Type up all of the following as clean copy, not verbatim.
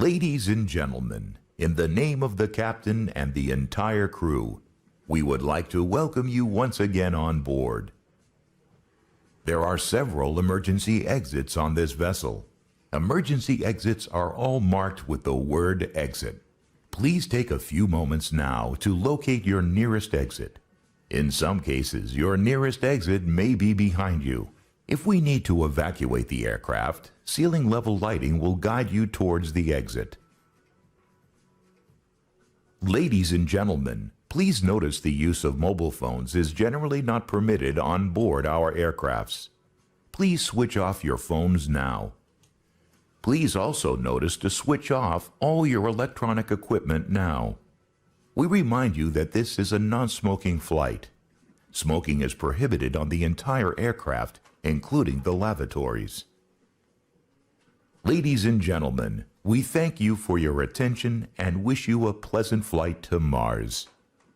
Ladies and gentlemen, in the name of the captain and the entire crew, we would like to welcome you once again on board. There are several emergency exits on this vessel. Emergency exits are all marked with the word exit. Please take a few moments now to locate your nearest exit. In some cases, your nearest exit may be behind you. If we need to evacuate the aircraft, ceiling level lighting will guide you towards the exit. Ladies and gentlemen, please notice the use of mobile phones is generally not permitted on board our aircrafts. Please switch off your phones now. Please also notice to switch off all your electronic equipment now. We remind you that this is a non-smoking flight. Smoking is prohibited on the entire aircraft, including the lavatories. Ladies and gentlemen, we thank you for your attention and wish you a pleasant flight to Mars.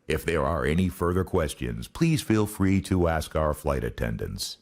If there are any further questions, please feel free to ask our flight attendants.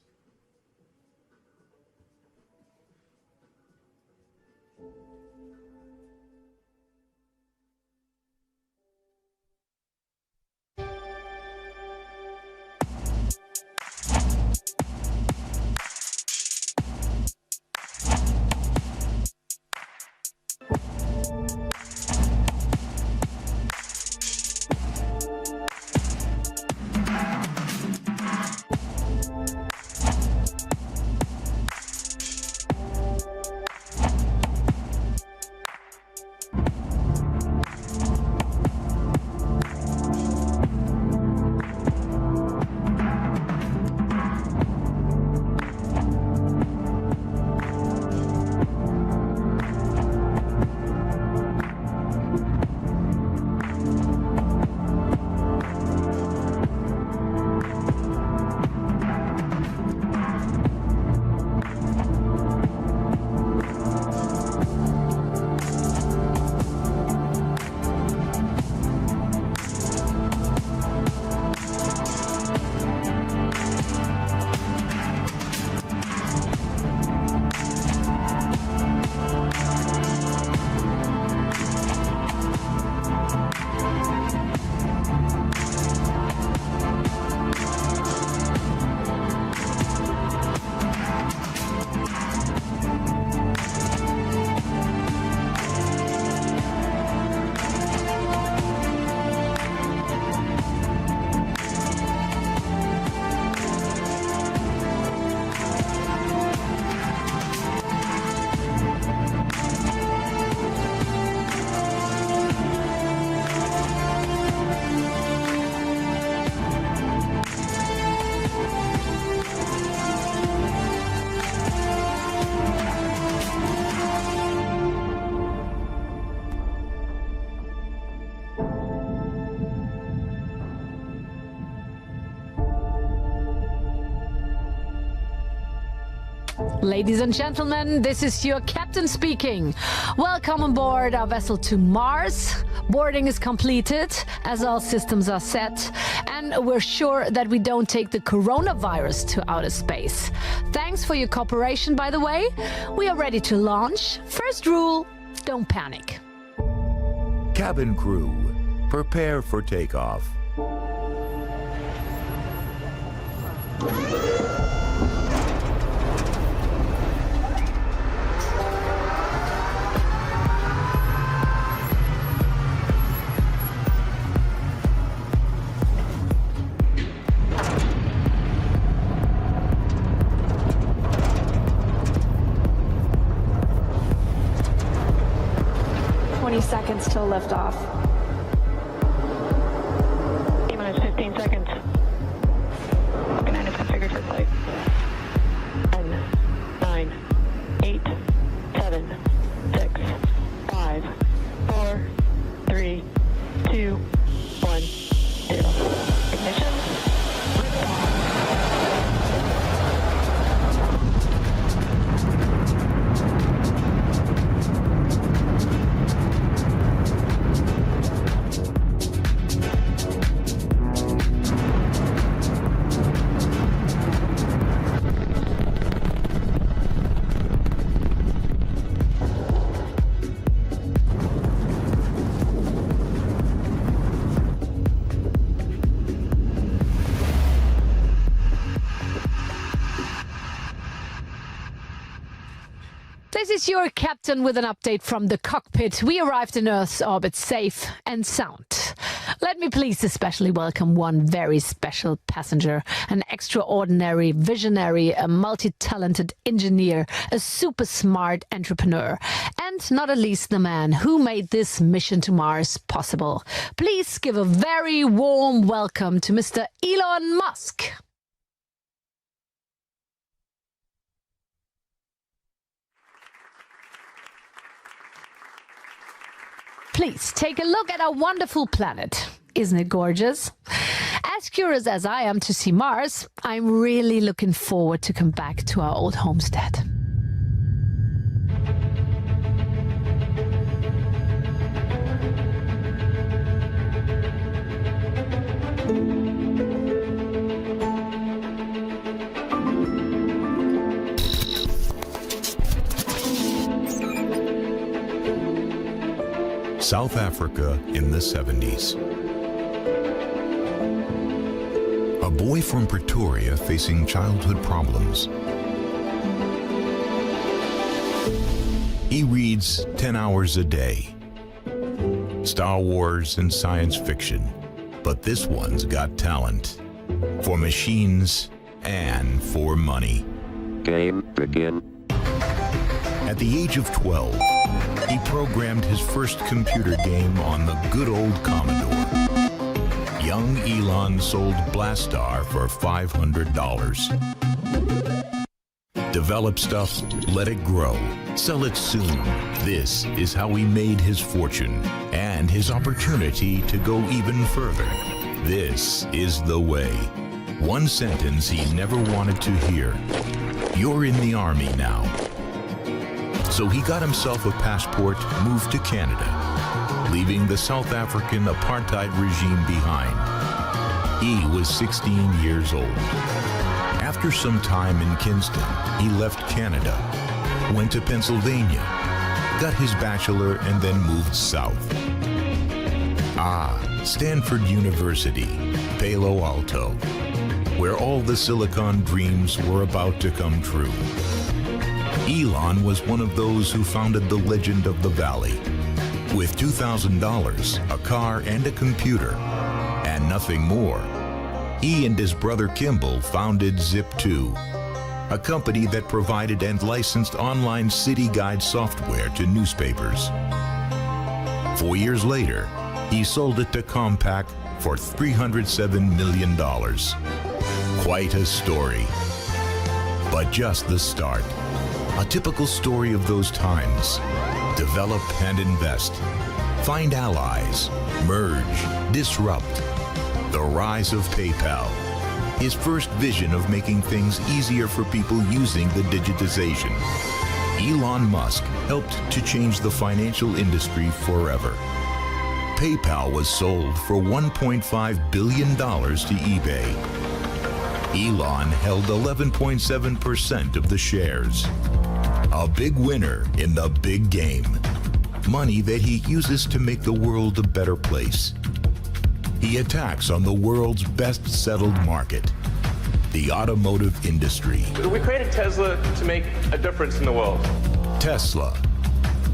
Ladies and gentlemen, this is your captain speaking. Welcome on board our vessel to Mars. Boarding is completed as all systems are set, and we're sure that we don't take the coronavirus to outer space. Thanks for your cooperation, by the way. We are ready to launch. First rule, don't panic. Cabin crew, prepare for takeoff. Seconds till liftoff. T-minus 15 seconds. Falcon 9 is configured for flight. 10, 9, 8, 7, 6, 5, 4, 3, 2, 1, 0. Ignition. This is your captain with an update from the cockpit. We arrived in Earth's orbit safe and sound. Let me please especially welcome one very special passenger, an extraordinary visionary, a multi-talented engineer, a super smart entrepreneur, and not at least the man who made this mission to Mars possible. Please give a very warm welcome to Mr. Elon Musk. Please take a look at our wonderful planet. Isn't it gorgeous? As curious as I am to see Mars, I'm really looking forward to come back to our old homestead. South Africa in the 70s. A boy from Pretoria facing childhood problems. He reads 10 hours a day. Star Wars and science fiction. But this one's got talent. For machines and for money. Game begin. At the age of 12, he programmed his first computer game on the good old Commodore. Young Elon sold Blastar for $500. Develop stuff, let it grow, sell it soon. This is how he made his fortune and his opportunity to go even further. This is the way. One sentence he never wanted to hear. You're in the army now. So he got himself a passport, moved to Canada, leaving the South African apartheid regime behind. He was 16 years old. After some time in Kingston, he left Canada, went to Pennsylvania, got his bachelor, and then moved south. Stanford University, Palo Alto, where all the Silicon dreams were about to come true. Elon was one of those who founded the legend of the Valley. With $2,000, a car, and a computer, and nothing more, he and his brother Kimball founded Zip2, a company that provided and licensed online city guide software to newspapers. 4 years later, he sold it to Compaq for $307 million. Quite a story, but just the start. A typical story of those times. Develop and invest. Find allies. Merge. Disrupt. The rise of PayPal. His first vision of making things easier for people using the digitization. Elon Musk helped to change the financial industry forever. PayPal was sold for $1.5 billion to eBay. Elon held 11.7% of the shares. A big winner in the big game. Money that he uses to make the world a better place. He attacks on the world's best settled market, the automotive industry. We created Tesla to make a difference in the world. Tesla.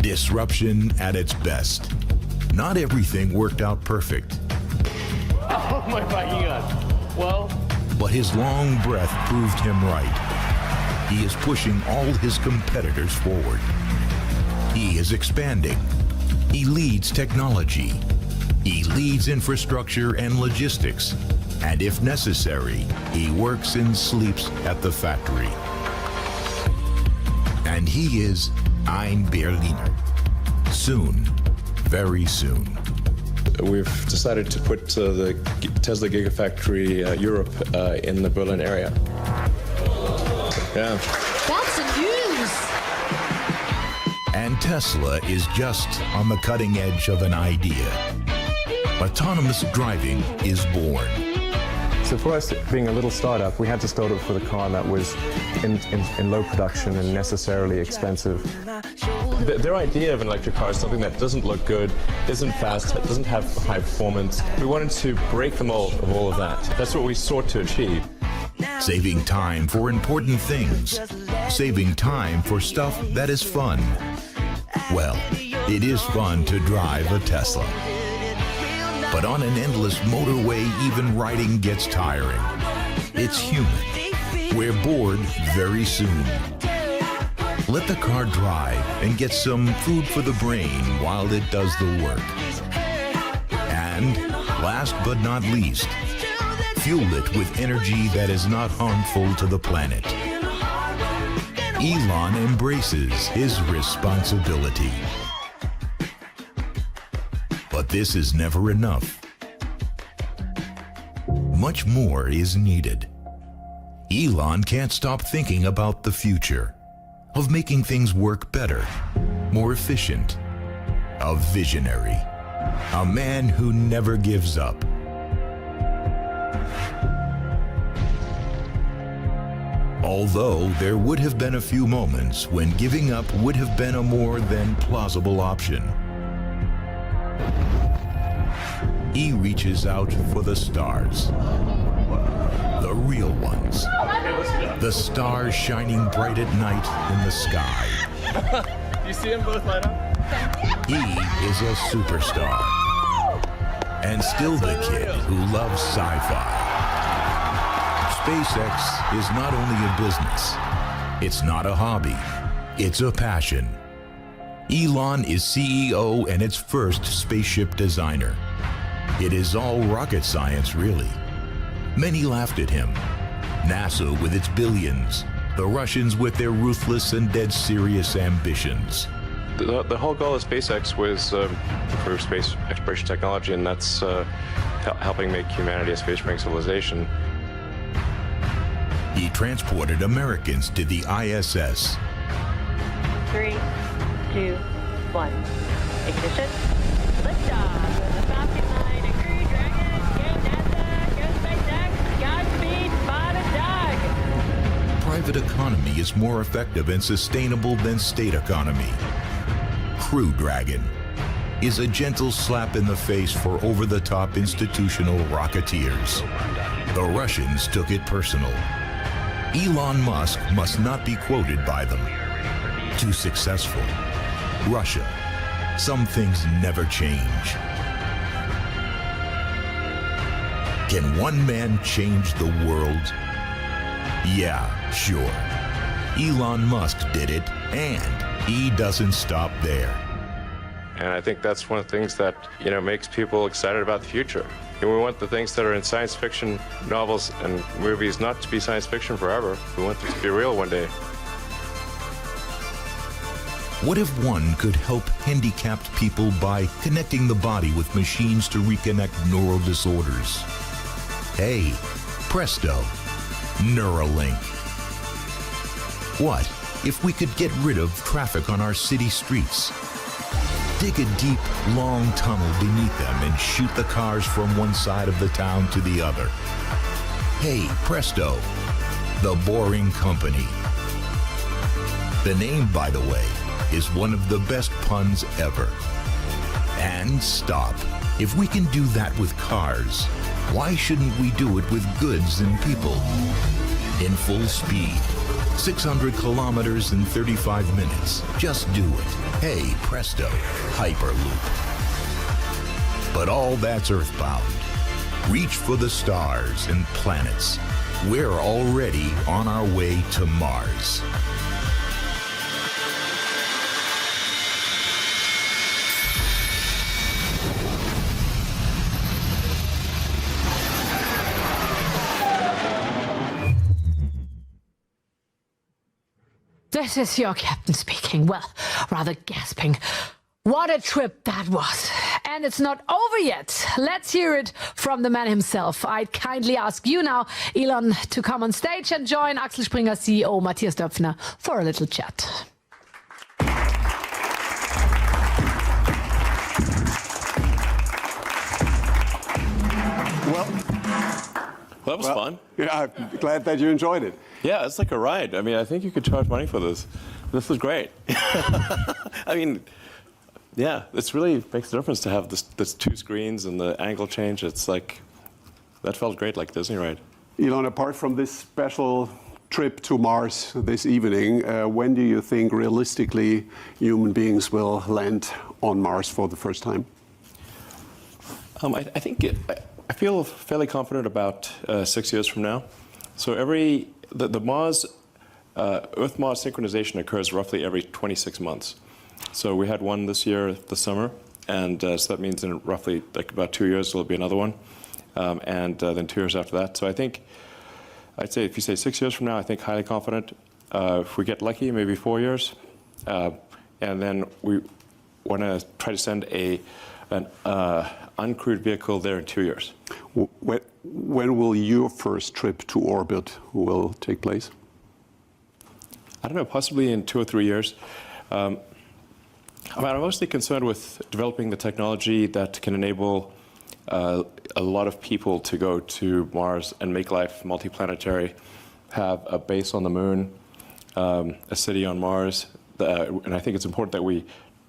Disruption at its best. Not everything worked out perfect. Oh my God. Well, but his long breath proved him right. He is pushing all his competitors forward. He is expanding. He leads technology. He leads infrastructure and logistics. And if necessary, he works and sleeps at the factory. And he is ein Berliner. Soon, very soon. We've decided to put the Tesla Gigafactory Europe in the Berlin area. Yeah. That's the news! And Tesla is just on the cutting edge of an idea. Autonomous driving is born. So for us, being a little startup, we had to start off with a car that was in low production and necessarily expensive. Their idea of an electric car is something that doesn't look good, isn't fast, doesn't have high performance. We wanted to break the mold of all of that. That's what we sought to achieve. Saving time for important things. Saving time for stuff that is fun. Well, it is fun to drive a Tesla. But on an endless motorway, even riding gets tiring. It's human. We're bored very soon. Let the car drive and get some food for the brain while it does the work. And last but not least, fuel it with energy that is not harmful to the planet. Elon embraces his responsibility. But this is never enough. Much more is needed. Elon can't stop thinking about the future, of making things work better, more efficient. A visionary, a man who never gives up. Although there would have been a few moments when giving up would have been a more than plausible option. He reaches out for the stars. The real ones. The stars shining bright at night in the sky. You see them both light up? He is a superstar. And still the kid who loves sci-fi. SpaceX is not only a business, it's not a hobby, it's a passion. Elon is CEO and its first spaceship designer. It is all rocket science, really. Many laughed at him. NASA with its billions, the Russians with their ruthless and dead serious ambitions. The whole goal of SpaceX was for space exploration technology, and that's helping make humanity a space-faring civilization. He transported Americans to the ISS. 3, 2, 1. Ignition. Liftoff of the Falcon 9 and Crew Dragon. Go NASA. Go SpaceX. Godspeed. Spot a dog. Private economy is more effective and sustainable than state economy. Crew Dragon is a gentle slap in the face for over-the-top institutional rocketeers. The Russians took it personal. Elon Musk must not be quoted by them. Too successful. Russia. Some things never change. Can one man change the world? Yeah, sure. Elon Musk did it, and he doesn't stop there. And I think that's one of the things that, makes people excited about the future. And we want the things that are in science fiction novels and movies not to be science fiction forever. We want them to be real one day. What if one could help handicapped people by connecting the body with machines to reconnect neural disorders? Hey, presto, Neuralink. What if we could get rid of traffic on our city streets? Dig a deep, long tunnel beneath them and shoot the cars from one side of the town to the other. Hey, presto, the Boring Company. The name, by the way, is one of the best puns ever. And stop. If we can do that with cars, why shouldn't we do it with goods and people? In full speed, 600 kilometers in 35 minutes. Just do it. Hey, presto, Hyperloop. But all that's earthbound. Reach for the stars and planets. We're already on our way to Mars. This is your captain speaking. Well, rather gasping. What a trip that was. And it's not over yet. Let's hear it from the man himself. I'd kindly ask you now, Elon, to come on stage and join Axel Springer CEO Matthias Döpfner for a little chat. Well, Well, that was fun. Yeah, I'm glad that you enjoyed it. Yeah, it's like a ride. I mean, I think you could charge money for this. This was great. I mean, yeah, it's really makes a difference to have this two screens and the angle change. It's like, that felt great, like Disney ride. Elon, apart from this special trip to Mars this evening, when do you think realistically human beings will land on Mars for the first time? I feel fairly confident about 6 years from now. So the Mars, Earth-Mars synchronization occurs roughly every 26 months. So we had one this year, this summer, and so that means in roughly like about 2 years there'll be another one, and then 2 years after that. So I'd say if you say 6 years from now, I think highly confident. If we get lucky, maybe 4 years, and then we want to try to send an uncrewed vehicle there in 2 years. When will your first trip to orbit will take place? I don't know, possibly in 2 or 3 years. I'm mostly concerned with developing the technology that can enable a lot of people to go to Mars and make life multiplanetary, have a base on the moon, a city on Mars. And I think it's important that we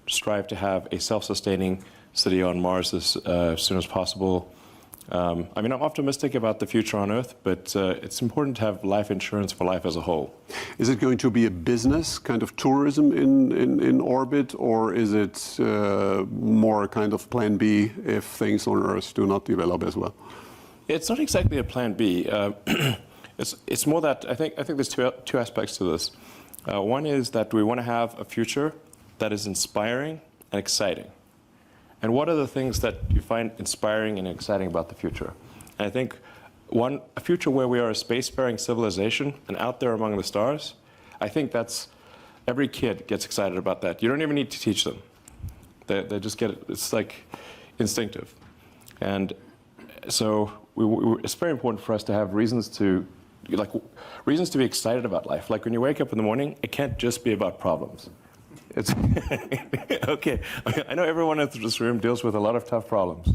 strive to have a self-sustaining city on Mars as soon as possible. I'm optimistic about the future on Earth, but it's important to have life insurance for life as a whole. Is it going to be a business, kind of tourism in orbit, or is it more a kind of plan B if things on Earth do not develop as well? It's not exactly a plan B. It's more that I think there's two aspects to this. One is that we want to have a future that is inspiring and exciting. And what are the things that you find inspiring and exciting about the future? And I think a future where we are a spacefaring civilization and out there among the stars, I think every kid gets excited about that. You don't even need to teach them. They just get it. It's like instinctive. And so it's very important for us to have reasons to be excited about life. Like when you wake up in the morning, it can't just be about problems. It's okay. I know everyone in this room deals with a lot of tough problems,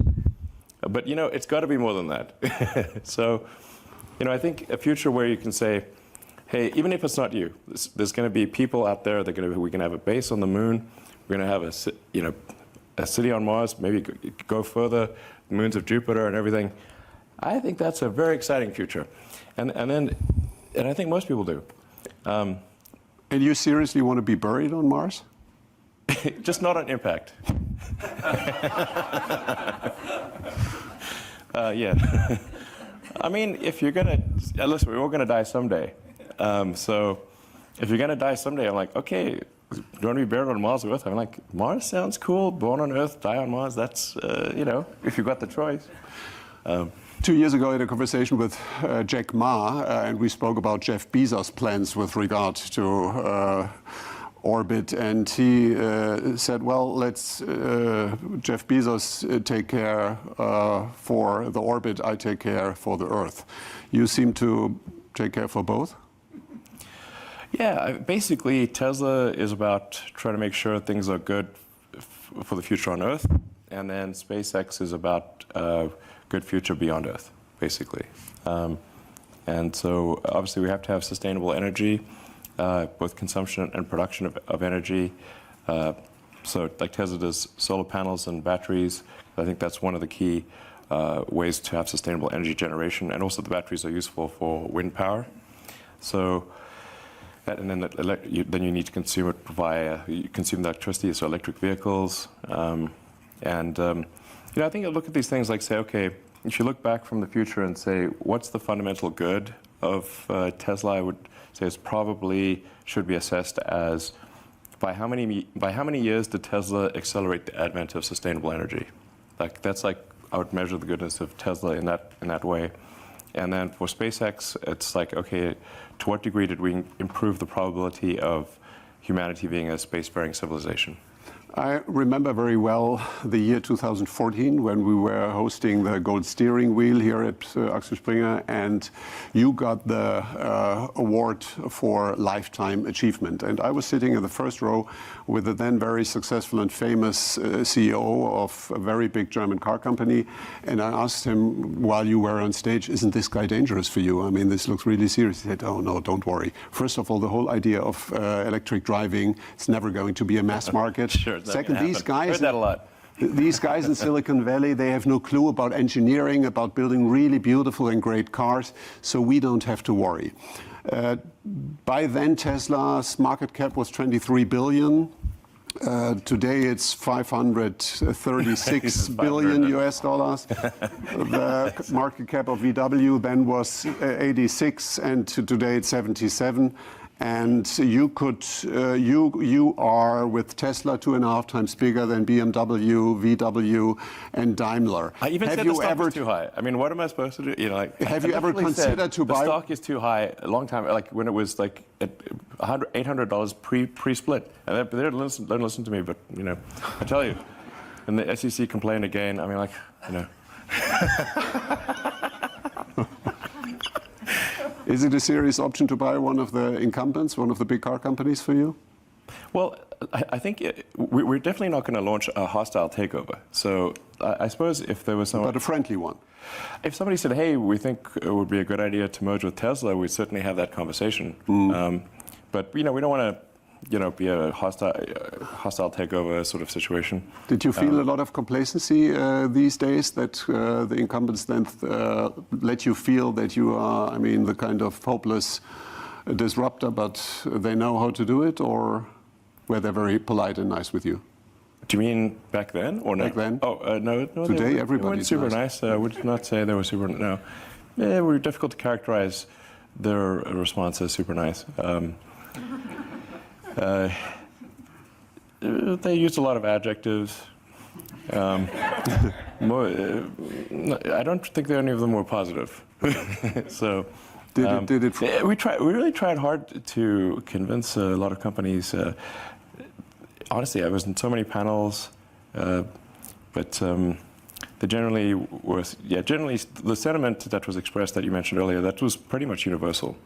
but it's got to be more than that. So, I think a future where you can say, hey, even if it's not you, there's going to be people out there. We can have a base on the moon. We're going to have a city on Mars. Maybe go further, the moons of Jupiter and everything. I think that's a very exciting future, and I think most people do. And you seriously want to be buried on Mars? Just not on impact. Yeah. If you're going to... Listen, we're all going to die someday. So if you're going to die someday, I'm like, okay, do you want to be buried on Mars or Earth? I'm like, Mars sounds cool. Born on Earth, die on Mars. That's, if you've got the choice. 2 years ago, I had a conversation with Jack Ma, and we spoke about Jeff Bezos' plans with regard to orbit. And he said, well, let's Jeff Bezos take care for the orbit, I take care for the Earth. You seem to take care for both? Yeah, basically, Tesla is about trying to make sure things are good for the future on Earth. And then SpaceX is about good future beyond Earth, basically. And so obviously we have to have sustainable energy, both consumption and production of energy. So like Tesla does solar panels and batteries. I think that's one of the key ways to have sustainable energy generation. And also the batteries are useful for wind power. So, and then you need to consume it via, you consume the electricity, so electric vehicles. I think you look at these things like say, okay, if you look back from the future and say, what's the fundamental good of Tesla? I would say it's probably should be assessed as by how many years did Tesla accelerate the advent of sustainable energy? I would measure the goodness of Tesla in that way. And then for SpaceX, it's like, okay, to what degree did we improve the probability of humanity being a spacefaring civilization? I remember very well the year 2014 when we were hosting the Gold Steering Wheel here at Axel Springer, and you got the award for Lifetime Achievement. And I was sitting in the first row with the then very successful and famous CEO of a very big German car company, and I asked him while you were on stage, isn't this guy dangerous for you? I mean, this looks really serious. He said, oh no, don't worry. First of all, the whole idea of electric driving, it's never going to be a mass market. Sure. Second, these guys, heard that a lot. These guys in Silicon Valley, they have no clue about engineering, about building really beautiful and great cars, so we don't have to worry. By then, Tesla's market cap was 23 billion. Today it's 536 billion US dollars. The market cap of VW then was 86, and today it's 77. And you are with Tesla 2.5 times bigger than BMW, VW, and Daimler. I even said the stock is too high. I mean, what am I supposed to do? You know, like, have you ever considered to buy? The stock is too high a long time, like when it was like at $800 pre-split. And they don't listen to me, but you know, I tell you, and the SEC complained again. I mean, like, you know. Is it a serious option to buy one of the incumbents, one of the big car companies for you? Well, I think we're definitely not going to launch a hostile takeover. So I suppose if there was someone... But a friendly one. If somebody said, hey, we think it would be a good idea to merge with Tesla, we'd certainly have that conversation. But, you know, we don't want to, you know, be a hostile takeover sort of situation. Did you feel a lot of complacency these days that the incumbents then let you feel that you are, I mean, the kind of hopeless disruptor, but they know how to do it, or were they very polite and nice with you? Do you mean back then or now? Back then? Oh, no. Today everybody's super nice. I would not say they were super, no. Yeah, they were difficult to characterize their response as super nice. They used a lot of adjectives. I don't think any of them were positive. So we really tried hard to convince a lot of companies. Honestly, I was in so many panels, but they generally were. Yeah, generally the sentiment that was expressed that you mentioned earlier, that was pretty much universal,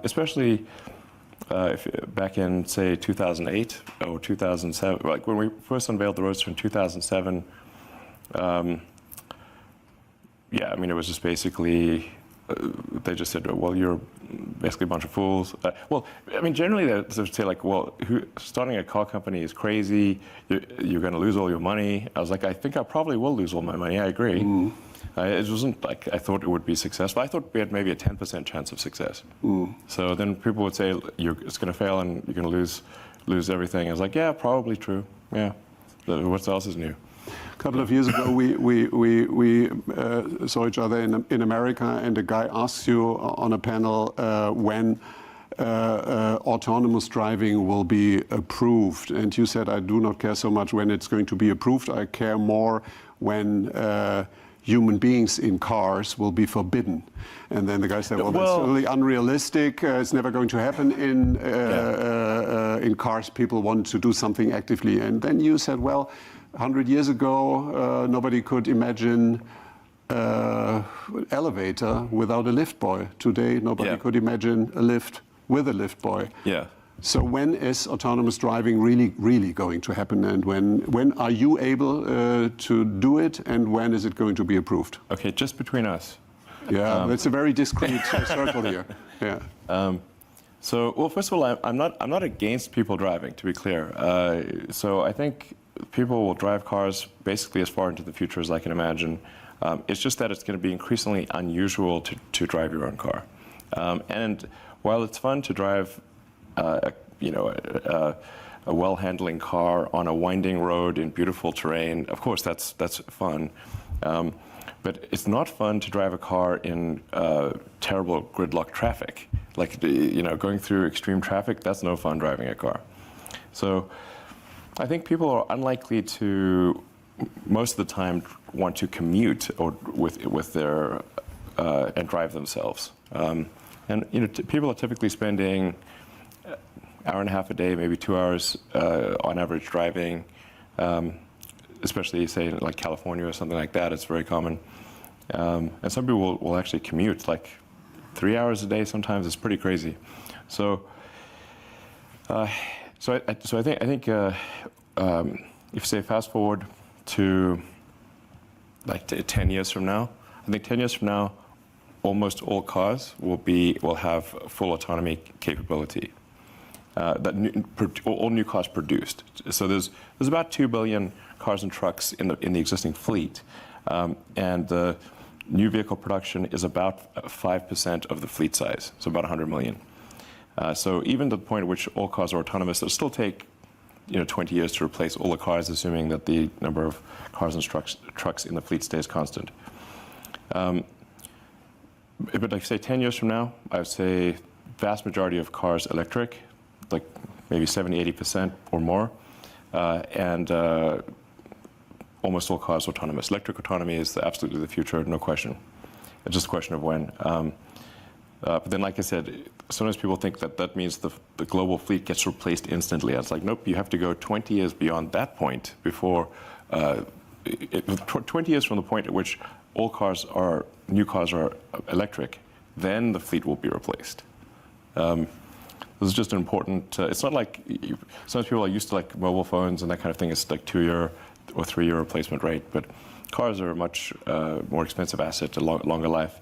especially. Back in, say, 2008 or 2007, like when we first unveiled the Roadster in 2007, yeah, I mean, it was just basically, they just said, well, you're basically a bunch of fools. Well, I mean, generally they would say, like, well, starting a car company is crazy, you're going to lose all your money. I was like, I think I probably will lose all my money, I agree. It wasn't like I thought it would be successful. I thought we had maybe a 10% chance of success. So then people would say, it's going to fail and you're going to lose everything. I was like, yeah, probably true. Yeah. What else is new? A couple of years ago, we saw each other in America, and a guy asks you on a panel when autonomous driving will be approved. And you said, I do not care so much when it's going to be approved. I care more when human beings in cars will be forbidden. And then the guy said, well, that's really unrealistic. It's never going to happen in cars. People want to do something actively. And then you said, well, 100 years ago, nobody could imagine elevator without a lift boy. Today, nobody could imagine a lift with a lift boy. Yeah. So when is autonomous driving really going to happen, and when are you able to do it, and when is it going to be approved? Okay, just between us. Yeah, that's a very discreet circle here. Yeah. So, well, first of all, I'm not against people driving, to be clear. So I think people will drive cars basically as far into the future as I can imagine. It's just that it's going to be increasingly unusual to drive your own car. And while it's fun to drive a well-handling car on a winding road in beautiful terrain, of course that's fun. But it's not fun to drive a car in terrible gridlock traffic. Like, going through extreme traffic, that's no fun driving a car. So I think people are unlikely to, most of the time, want to commute or with their and drive themselves. And people are typically spending hour and a half a day, maybe 2 hours on average driving, especially say in like California or something like that. It's very common. And some people will actually commute like 3 hours a day. Sometimes it's pretty crazy. So I think if say fast forward to like 10 years from now, I think 10 years from now, almost all cars will have full autonomy capability. all new cars produced. So there's about 2 billion cars and trucks in the existing fleet, and the new vehicle production is about 5% of the fleet size, so about 100 million. So even to the point at which all cars are autonomous, it'll still take 20 years to replace all the cars, assuming that the number of cars and trucks in the fleet stays constant. But like say 10 years from now, I would say vast majority of cars electric, like maybe 70-80% or more, and almost all cars autonomous. Electric autonomy is absolutely the future, no question. It's just a question of when. But then, like I said, sometimes people think that means the global fleet gets replaced instantly. It's like, nope, you have to go 20 years beyond that point before, 20 years from the point at which new cars are electric, then the fleet will be replaced. This is just an important, it's not like, sometimes people are used to like mobile phones and that kind of thing. It's like 2-year or 3-year replacement rate, but cars are a much more expensive asset, a longer life.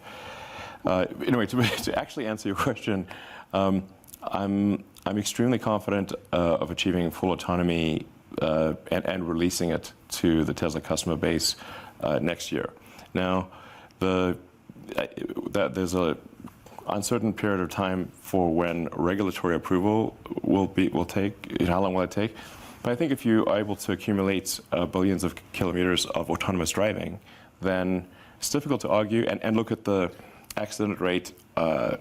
Anyway, to actually answer your question, I'm extremely confident of achieving full autonomy and releasing it to the Tesla customer base next year. Now, there's a uncertain period of time for when regulatory approval will take. How long will it take? But I think if you are able to accumulate billions of kilometers of autonomous driving, then it's difficult to argue and look at the accident rate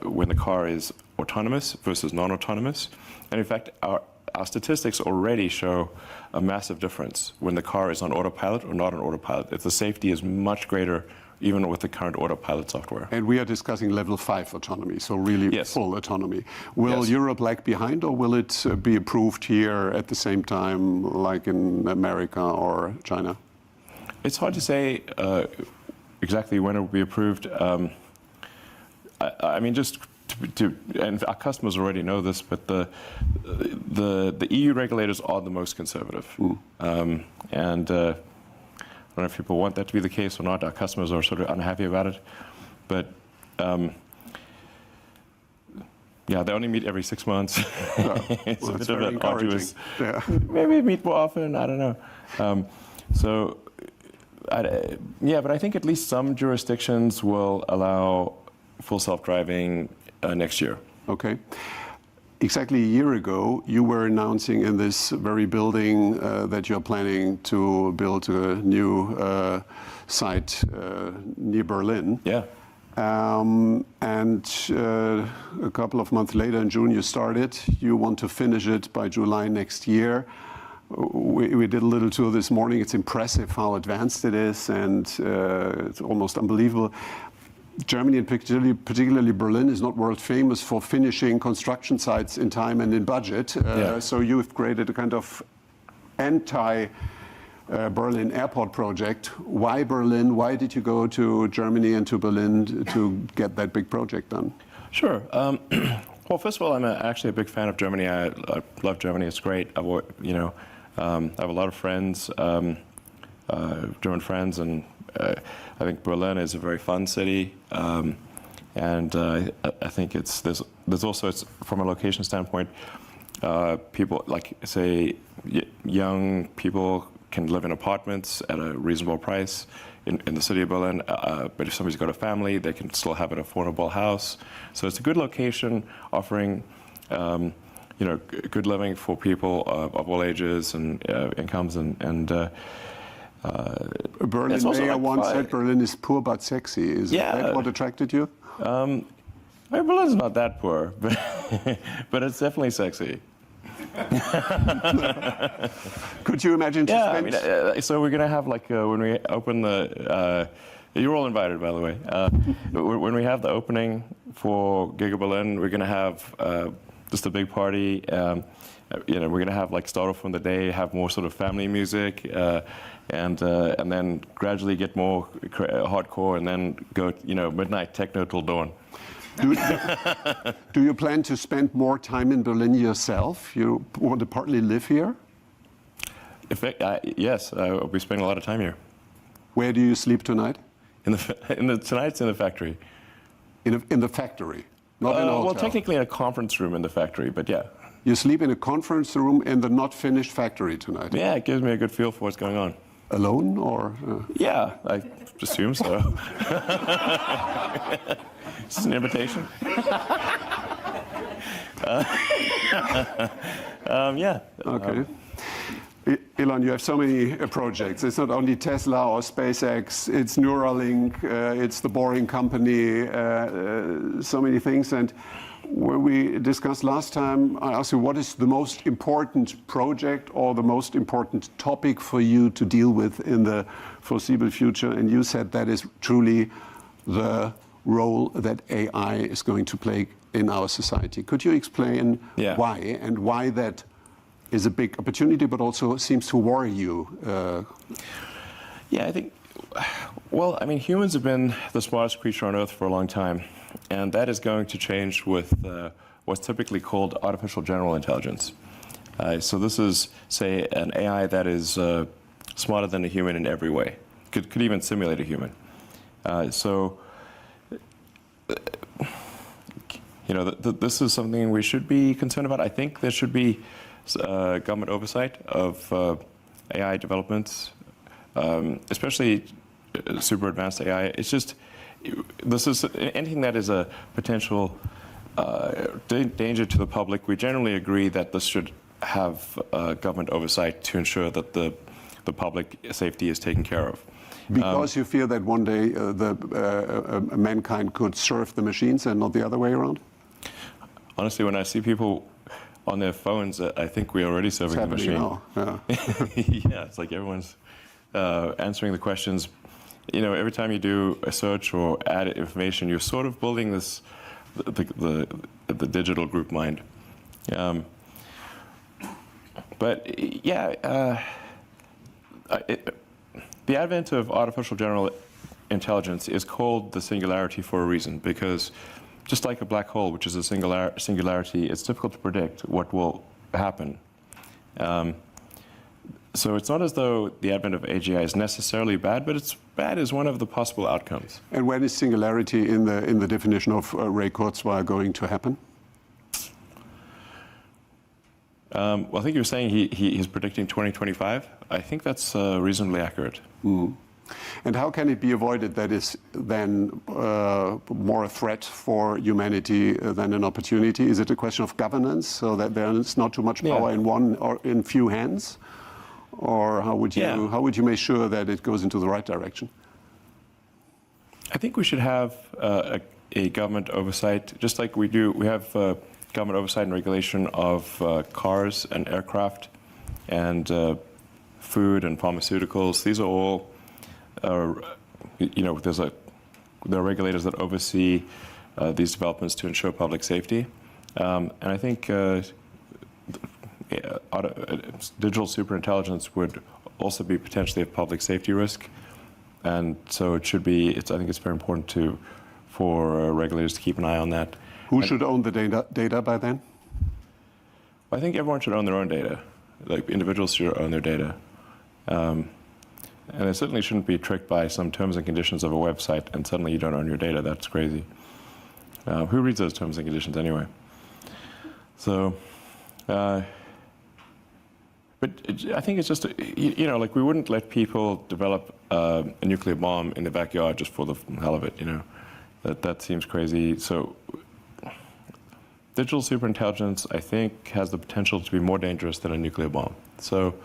when the car is autonomous versus non-autonomous. And in fact, our statistics already show a massive difference when the car is on autopilot or not on autopilot. If the safety is much greater even with the current autopilot software. And we are discussing level 5 autonomy, so really yes. full autonomy. Will yes. Europe lag behind, or will it be approved here at the same time like in America or China? It's hard to say exactly when it will be approved. I mean, just and our customers already know this, but the EU regulators are the most conservative. And I don't know if people want that to be the case or not. Our customers are sort of unhappy about it. But yeah, they only meet every 6 months. It's a bit of an arduous. Yeah. Maybe meet more often, I don't know. Yeah, but I think at least some jurisdictions will allow full self-driving next year. Okay. Exactly a year ago, you were announcing in this very building that you're planning to build a new site near Berlin. Yeah. And a couple of months later, in June, you started. You want to finish it by July next year. We did a little tour this morning. It's impressive how advanced it is, and it's almost unbelievable. Germany, and particularly Berlin, is not world famous for finishing construction sites in time and in budget. So you've created a kind of anti-Berlin airport project. Why Berlin? Why did you go to Germany and to Berlin to get that big project done? Sure. Well, first of all, I'm actually a big fan of Germany. I love Germany. It's great. I have a lot of friends, German friends, and I think Berlin is a very fun city, and I think there's also, from a location standpoint, people like, say, young people can live in apartments at a reasonable price in the city of Berlin, but if somebody's got a family, they can still have an affordable house. So it's a good location, offering good living for people of all ages and incomes, and Berlin mayor once said Berlin is poor but sexy. Is that what attracted you? Berlin's not that poor, but it's definitely sexy. Could you imagine to spend... I mean, so we're going to have, like, when we open the... you're all invited, by the way. When we have the opening for Giga Berlin, we're going to have just a big party. We're going to have, like, start off from the day, have more sort of family music, and then gradually get more hardcore, and then go, midnight techno till dawn. Do you plan to spend more time in Berlin yourself? You want to partly live here? Yes, I'll be spending a lot of time here. Where do you sleep tonight? Tonight's in the factory. In the factory, not in a hotel. Well, technically in a conference room in the factory, but yeah. You sleep in a conference room in the not finished factory tonight. Yeah, it gives me a good feel for what's going on. Alone or? Yeah, I assume so. Is this an invitation? Yeah. Okay. Elon, you have so many projects. It's not only Tesla or SpaceX, it's Neuralink, it's the Boring Company, so many things. And when we discussed last time, I asked you what is the most important project or the most important topic for you to deal with in the foreseeable future. And you said that is truly the role that AI is going to play in our society. Could you explain why and why that is a big opportunity, but also seems to worry you? Yeah, I think, well, I mean, humans have been the smartest creature on Earth for a long time, and that is going to change with what's typically called artificial general intelligence. So this is, say, an AI that is smarter than a human in every way, could even simulate a human. You know, this is something we should be concerned about. I think there should be government oversight of AI developments, especially super advanced AI. It's just, this is anything that is a potential danger to the public. We generally agree that this should have government oversight to ensure that the public safety is taken care of. Because you fear that one day mankind could serve the machines and not the other way around? Honestly, when I see people on their phones, I think we're already serving the machine. Now. Yeah. Yeah, it's like everyone's answering the questions. You know, every time you do a search or add information, you're sort of building this, the digital group mind. But yeah, the advent of artificial general intelligence is called the singularity for a reason, because just like a black hole, which is a singularity, it's difficult to predict what will happen. So it's not as though the advent of AGI is necessarily bad, but it's bad as one of the possible outcomes. And when is singularity in the definition of Ray Kurzweil going to happen? Well, I think you were saying he's predicting 2025. I think that's reasonably accurate. Mm. And how can it be avoided that is then more a threat for humanity than an opportunity? Is it a question of governance, so that there is not too much power in one or in few hands? Or how would you make sure that it goes into the right direction? I think we should have a government oversight, just like we do. We have government oversight and regulation of cars and aircraft and food and pharmaceuticals. These are all, you know, there are regulators that oversee these developments to ensure public safety. And I think digital superintelligence would also be potentially a public safety risk. And so it should be, I think it's very important for regulators to keep an eye on that. Who should own the data by then? I think everyone should own their own data. Like individuals should own their data. And it certainly shouldn't be tricked by some terms and conditions of a website and suddenly you don't own your data. That's crazy. Who reads those terms and conditions anyway? So, but I think it's just, you know, like we wouldn't let people develop a nuclear bomb in the backyard just for the hell of it, you know. That seems crazy. So digital superintelligence, I think, has the potential to be more dangerous than a nuclear bomb. So,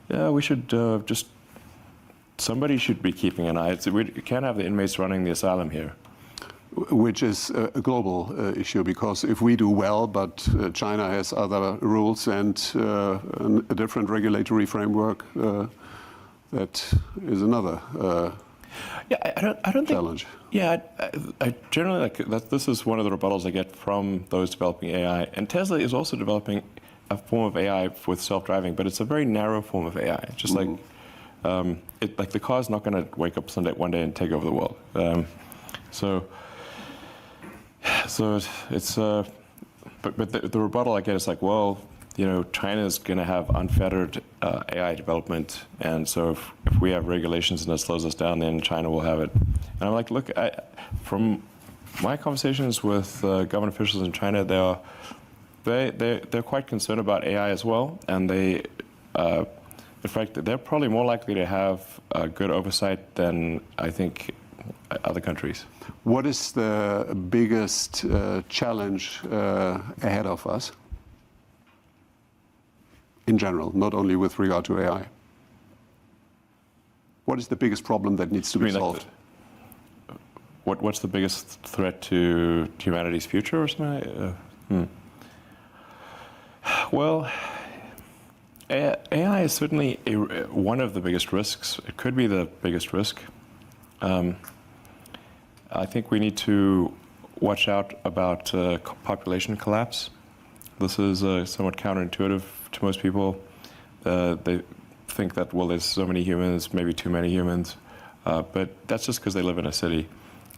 yeah, we should somebody should be keeping an eye. We can't have the inmates running the asylum here. Which is a global issue, because if we do well, but China has other rules and a different regulatory framework, that is another I don't challenge. I generally like that. This is one of the rebuttals I get from those developing AI. And Tesla is also developing a form of AI with self-driving, but it's a very narrow form of AI. Just like the car's not going to wake up one day and take over the world. So it's but the rebuttal I get is like, well, you know, China's going to have unfettered AI development, and so if we have regulations and it slows us down, then China will have it. And I'm like, look, from my conversations with government officials in China, They're quite concerned about AI as well, and they, in fact, they're probably more likely to have good oversight than I think other countries. What is the biggest challenge ahead of us in general, not only with regard to AI? What is the biggest problem that needs to be solved? What's the biggest threat to humanity's future or something? Well, AI is certainly one of the biggest risks. It could be the biggest risk. I think we need to watch out about population collapse. This is somewhat counterintuitive to most people. They think that, well, there's so many humans, maybe too many humans, but that's just because they live in a city.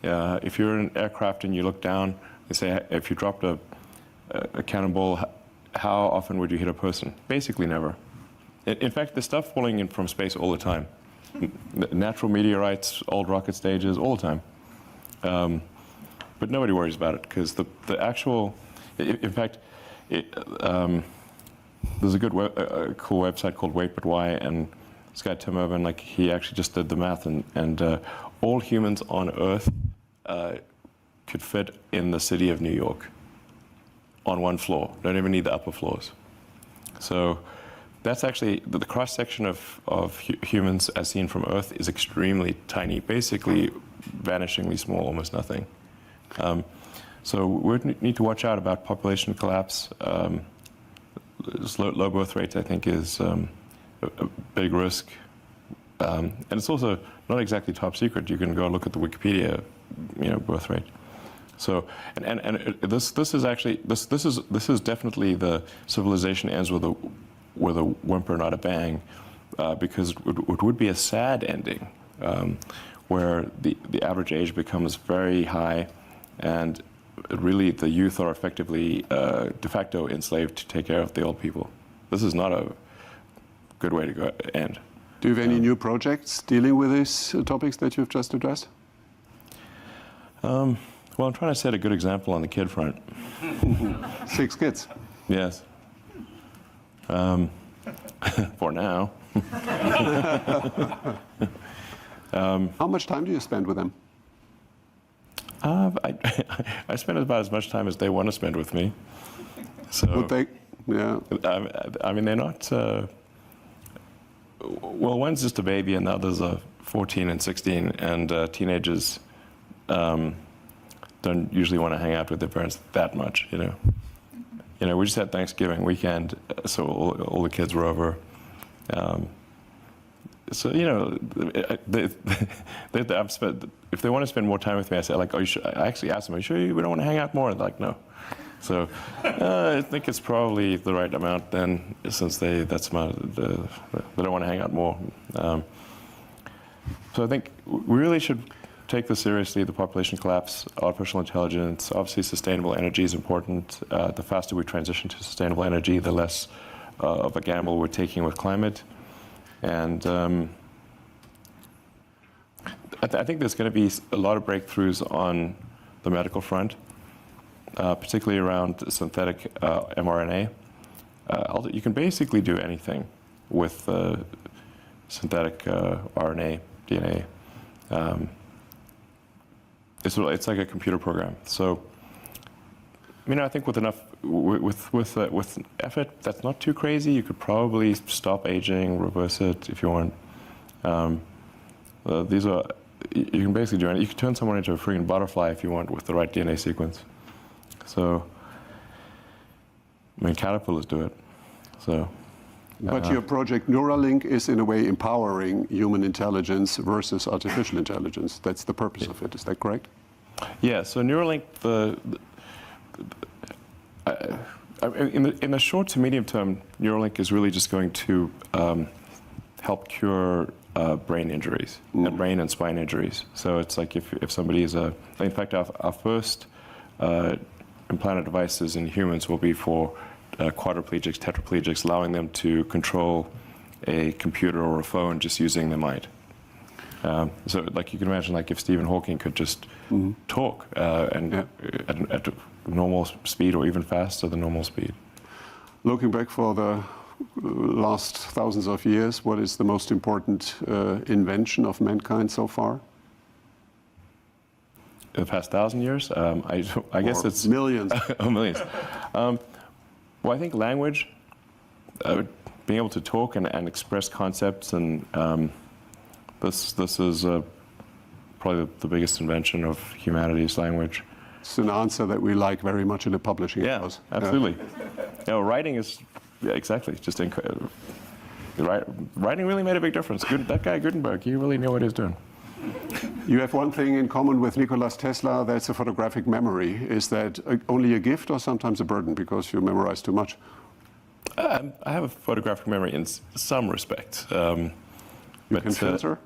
If you're in an aircraft and you look down, they say, if you dropped a cannonball, how often would you hit a person? Basically never. In fact, there's stuff falling in from space all the time. Natural meteorites, old rocket stages, all the time. But nobody worries about it because the actual, in fact, there's a good cool website called Wait But Why, and this guy Tim Urban, like, he actually just did the math, and all humans on Earth could fit in the city of New York on one floor. Don't even need the upper floors. So that's actually the cross section of humans as seen from Earth is extremely tiny, basically vanishingly small, almost nothing. So we need to watch out about population collapse. Low birth rate, I think, is a big risk. And it's also not exactly top secret. You can go look at the Wikipedia, birth rate. So, and this is actually this is definitely the civilization ends with a whimper, not a bang, because it would be a sad ending, where the average age becomes very high, and really the youth are effectively de facto enslaved to take care of the old people. This is not a good way to end. Do you have any new projects dealing with these topics that you've just addressed? Well, I'm trying to set a good example on the kid front. 6 kids. Yes. For now. How much time do you spend with them? I spend about as much time as they want to spend with me. So, Would they? Yeah. I mean, they're not. Well, one's just a baby, and the others are 14 and 16, and teenagers don't usually want to hang out with their parents that much, we just had Thanksgiving weekend, so all the kids were over. So if they want to spend more time with me, I say, like, I actually ask them, are you sure we don't want to hang out more? They're like, no. So I think it's probably the right amount then, since they don't want to hang out more. So I think we really should take this seriously, the population collapse, artificial intelligence. Obviously, sustainable energy is important. The faster we transition to sustainable energy, the less of a gamble we're taking with climate. And I think there's going to be a lot of breakthroughs on the medical front, particularly around synthetic mRNA. You can basically do anything with synthetic RNA, DNA. It's like a computer program. So, I think with enough, with effort, that's not too crazy. You could probably stop aging, reverse it if you want. You can basically do anything. You can turn someone into a freaking butterfly if you want with the right DNA sequence. So, caterpillars do it. So. But your project Neuralink is in a way empowering human intelligence versus artificial intelligence. That's the purpose of it. Is that correct? Yeah. So Neuralink, in the short to medium term, Neuralink is really just going to help cure brain injuries, and brain and spine injuries. So it's like if somebody is in fact, our first implanted devices in humans will be for quadriplegics, tetraplegics, allowing them to control a computer or a phone just using their mind. So, like, you can imagine, like, if Stephen Hawking could just talk, and normal speed or even faster than normal speed. Looking back for the last thousands of years, what is the most important invention of mankind so far? In the past 1,000 years, I guess Or it's millions. oh, millions. Well, I think language, being able to talk and express concepts, and this is probably the biggest invention of humanity's language. It's an answer that we like very much in the publishing house. Absolutely. Writing is exactly just writing really made a big difference. That guy Gutenberg, he really knew what he was doing. You have one thing in common with Nikola Tesla, that's a photographic memory. Is that only a gift or sometimes a burden because you memorize too much? I have a photographic memory in some respect. You can filter?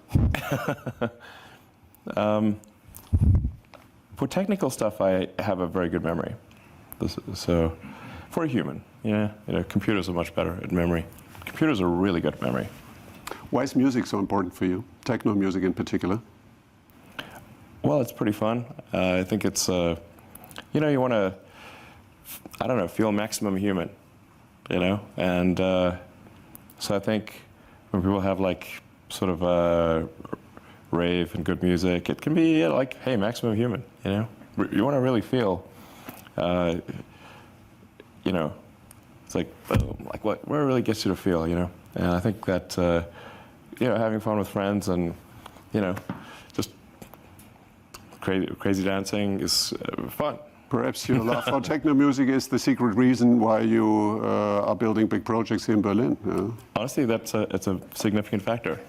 For technical stuff, I have a very good memory. So, for a human, computers are much better at memory. Computers are really good at memory. Why is music so important for you? Techno music in particular? Well, it's pretty fun. I think it's, you want to, I don't know, feel maximum human, And so I think when people have like sort of a rave and good music, it can be like, hey, maximum human, You want to really feel, it's like, boom, like where it really gets you to feel, And I think that, having fun with friends and, just crazy dancing is fun. Perhaps your love for techno music is the secret reason why you are building big projects in Berlin. Honestly, it's a significant factor.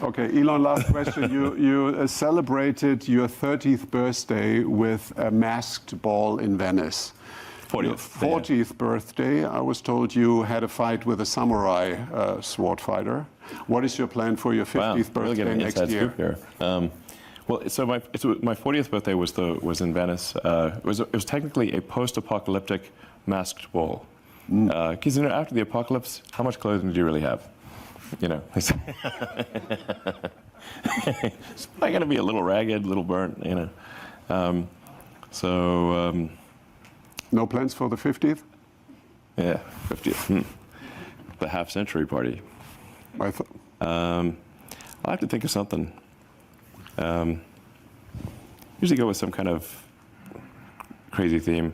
Okay, Elon, last question. You celebrated your 30th birthday with a masked ball in Venice. 40th. Your 40th birthday, I was told you had a fight with a samurai sword fighter. What is your plan for your 50th birthday next year? Here. Well, so my 40th birthday was in Venice. It was technically a post-apocalyptic masked ball. Because after the apocalypse, how much clothing do you really have? It's probably going to be a little ragged, a little burnt, No plans for the 50th? Yeah, 50th. The half-century party. I'll have to think of something. Usually go with some kind of crazy theme.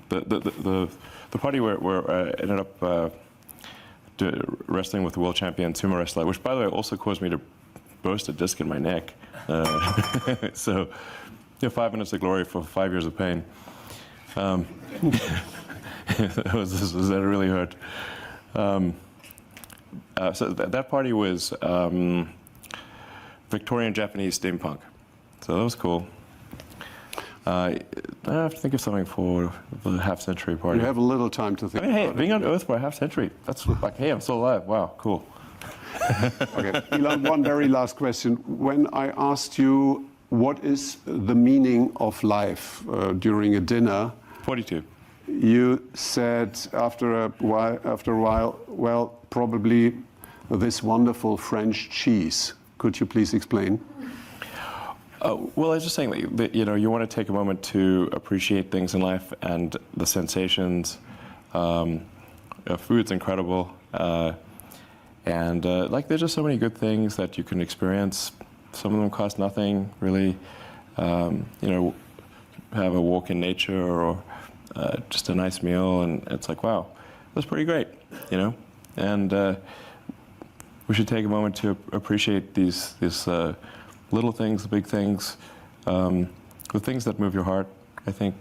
The party where I ended up wrestling with the world champion sumo wrestler, which by the way also caused me to burst a disc in my neck. So, 5 minutes of glory for 5 years of pain. That really hurt. So that party was Victorian Japanese steampunk. So that was cool. I have to think of something for the half-century party. You have a little time to think. Hey, being on Earth for a half-century, that's like, hey, I'm still alive. Wow, cool. Okay, Elon, one very last question. When I asked you what is the meaning of life during a dinner, 42. You said after a while, well, probably this wonderful French cheese. Could you please explain? Well, I was just saying that you want to take a moment to appreciate things in life and the sensations. Food's incredible, and there's just so many good things that you can experience. Some of them cost nothing, really. Have a walk in nature or just a nice meal, and it's like, wow, that's pretty great, And we should take a moment to appreciate these little things, the big things, the things that move your heart. I think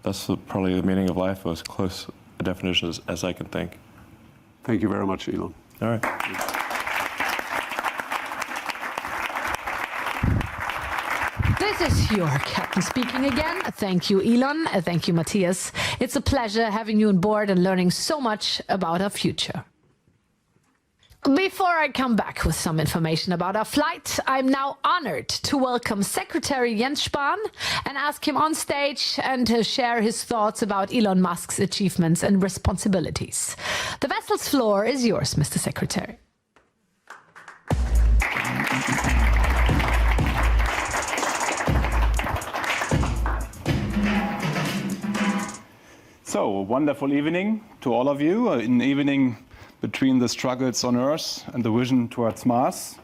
that's probably the meaning of life, as close a definition as I can think. Thank you very much, Elon. All right. This is your captain speaking again. Thank you, Elon. Thank you, Matthias. It's a pleasure having you on board and learning so much about our future. Before I come back with some information about our flight, I'm now honored to welcome Secretary Jens Spahn and ask him on stage and to share his thoughts about Elon Musk's achievements and responsibilities. The vessel's floor is yours, Mr. Secretary. So, wonderful evening to all of you. An evening between the struggles on Earth and the vision towards Mars.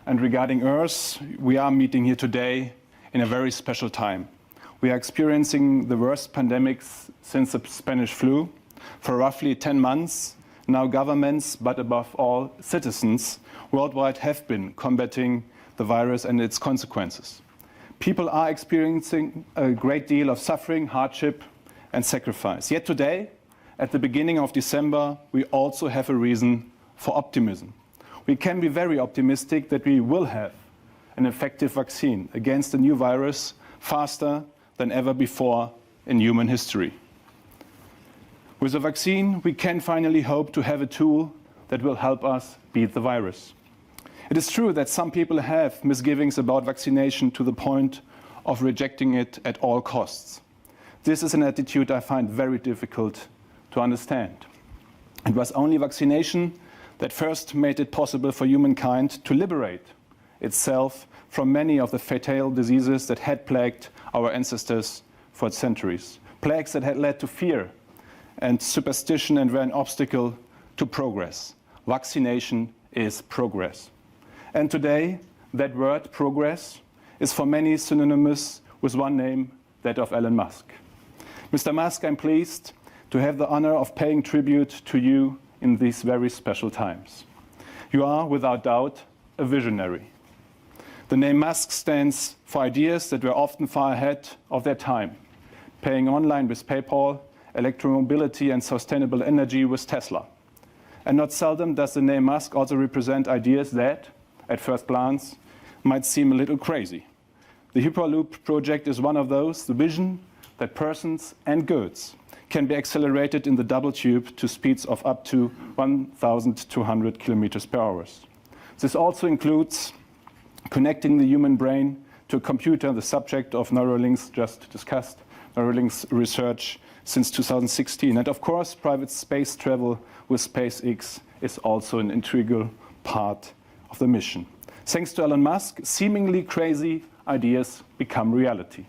And regarding Earth, we are meeting here today in a very special time. We are experiencing the worst pandemics since the Spanish flu. For roughly 10 months, now governments, but above all citizens worldwide, have been combating the virus and its consequences. People are experiencing a great deal of suffering, hardship, and sacrifice. Yet today, at the beginning of December, we also have a reason for optimism. We can be very optimistic that we will have an effective vaccine against the new virus faster than ever before in human history. With a vaccine, we can finally hope to have a tool that will help us beat the virus. It is true that some people have misgivings about vaccination to the point of rejecting it at all costs. This is an attitude I find very difficult to understand. It was only vaccination that first made it possible for humankind to liberate itself from many of the fatal diseases that had plagued our ancestors for centuries. Plagues that had led to fear and superstition and were an obstacle to progress. Vaccination is progress. And today, that word, progress, is for many synonymous with one name, that of Elon Musk. Mr. Musk, I'm pleased to have the honor of paying tribute to you in these very special times. You are, without doubt, a visionary. The name Musk stands for ideas that were often far ahead of their time. Paying online with PayPal, electromobility and sustainable energy with Tesla. And not seldom does the name Musk also represent ideas that, at first glance, might seem a little crazy. The Hyperloop project is one of those, the vision that persons and goods can be accelerated in the double tube to speeds of up to 1,200 kilometers per hour. This also includes connecting the human brain to a computer, the subject of Neuralinks just discussed, Neuralinks research since 2016. And of course, private space travel with SpaceX is also an integral part of the mission. Thanks to Elon Musk, seemingly crazy ideas become reality.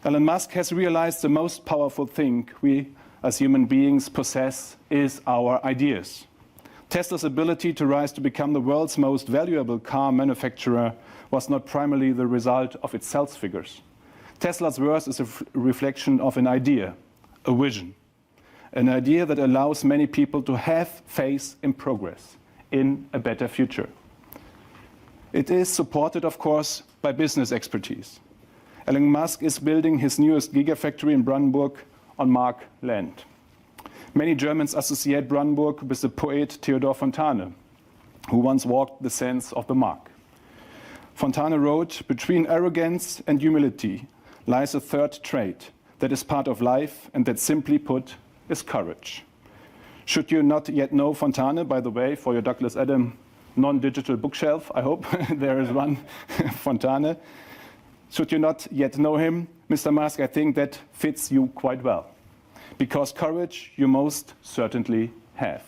Elon Musk has realized the most powerful thing we as human beings possess is our ideas. Tesla's ability to rise to become the world's most valuable car manufacturer was not primarily the result of its sales figures. Tesla's worth is a reflection of an idea, a vision. An idea that allows many people to have faith in progress, in a better future. It is supported, of course, by business expertise. Elon Musk is building his newest gigafactory in Brandenburg on Mark land. Many Germans associate Brandenburg with the poet Theodor Fontane, who once walked the sands of the Mark. Fontane wrote, "Between arrogance and humility lies a third trait that is part of life and that, simply put, is courage." Should you not yet know Fontane, by the way, for your Douglas Adams non-digital bookshelf, I hope there is one Fontane. Should you not yet know him, Mr. Musk, I think that fits you quite well. Because courage you most certainly have.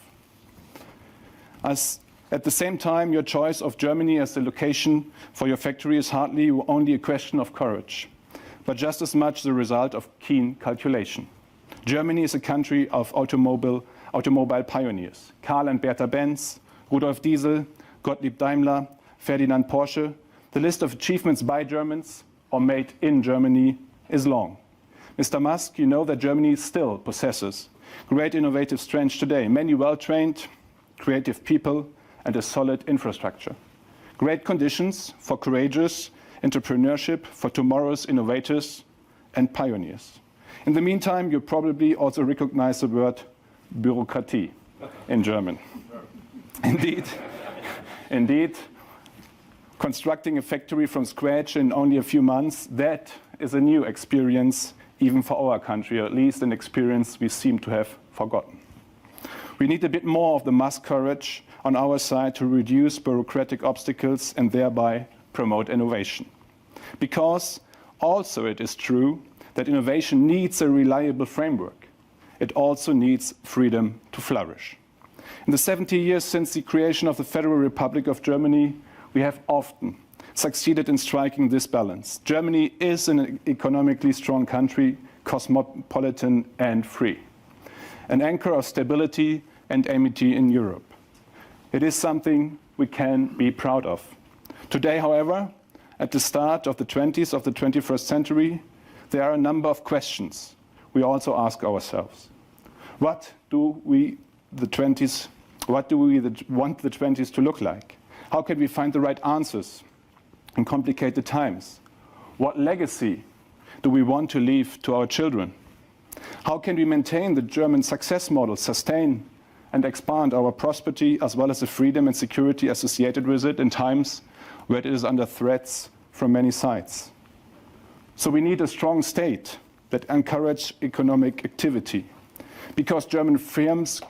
At the same time, your choice of Germany as the location for your factory is hardly only a question of courage, but just as much the result of keen calculation. Germany is a country of automobile pioneers. Karl and Bertha Benz, Rudolf Diesel, Gottlieb Daimler, Ferdinand Porsche. The list of achievements by Germans or made in Germany is long. Mr. Musk, you know that Germany still possesses great innovative strength today, many well-trained, creative people, and a solid infrastructure. Great conditions for courageous entrepreneurship for tomorrow's innovators and pioneers. In the meantime, you probably also recognize the word Bürokratie in German. Indeed, constructing a factory from scratch in only a few months, that is a new experience even for our country, or at least an experience we seem to have forgotten. We need a bit more of the Musk courage on our side to reduce bureaucratic obstacles and thereby promote innovation. Because also it is true that innovation needs a reliable framework. It also needs freedom to flourish. In the 70 years since the creation of the Federal Republic of Germany, we have often succeeded in striking this balance. Germany is an economically strong country cosmopolitan and free. An anchor of stability and amity in Europe. It is something we can be proud of. Today, however, at the start of the 20s of the 21st century, there are a number of questions we also ask ourselves. What do we want the 20s to look like? How can we find the right answers in complicated times? What legacy do we want to leave to our children? How can we maintain the German success model, sustain and expand our prosperity as well as the freedom and security associated with it in times where it is under threats from many sides? So we need a strong state that encourages economic activity, because German firms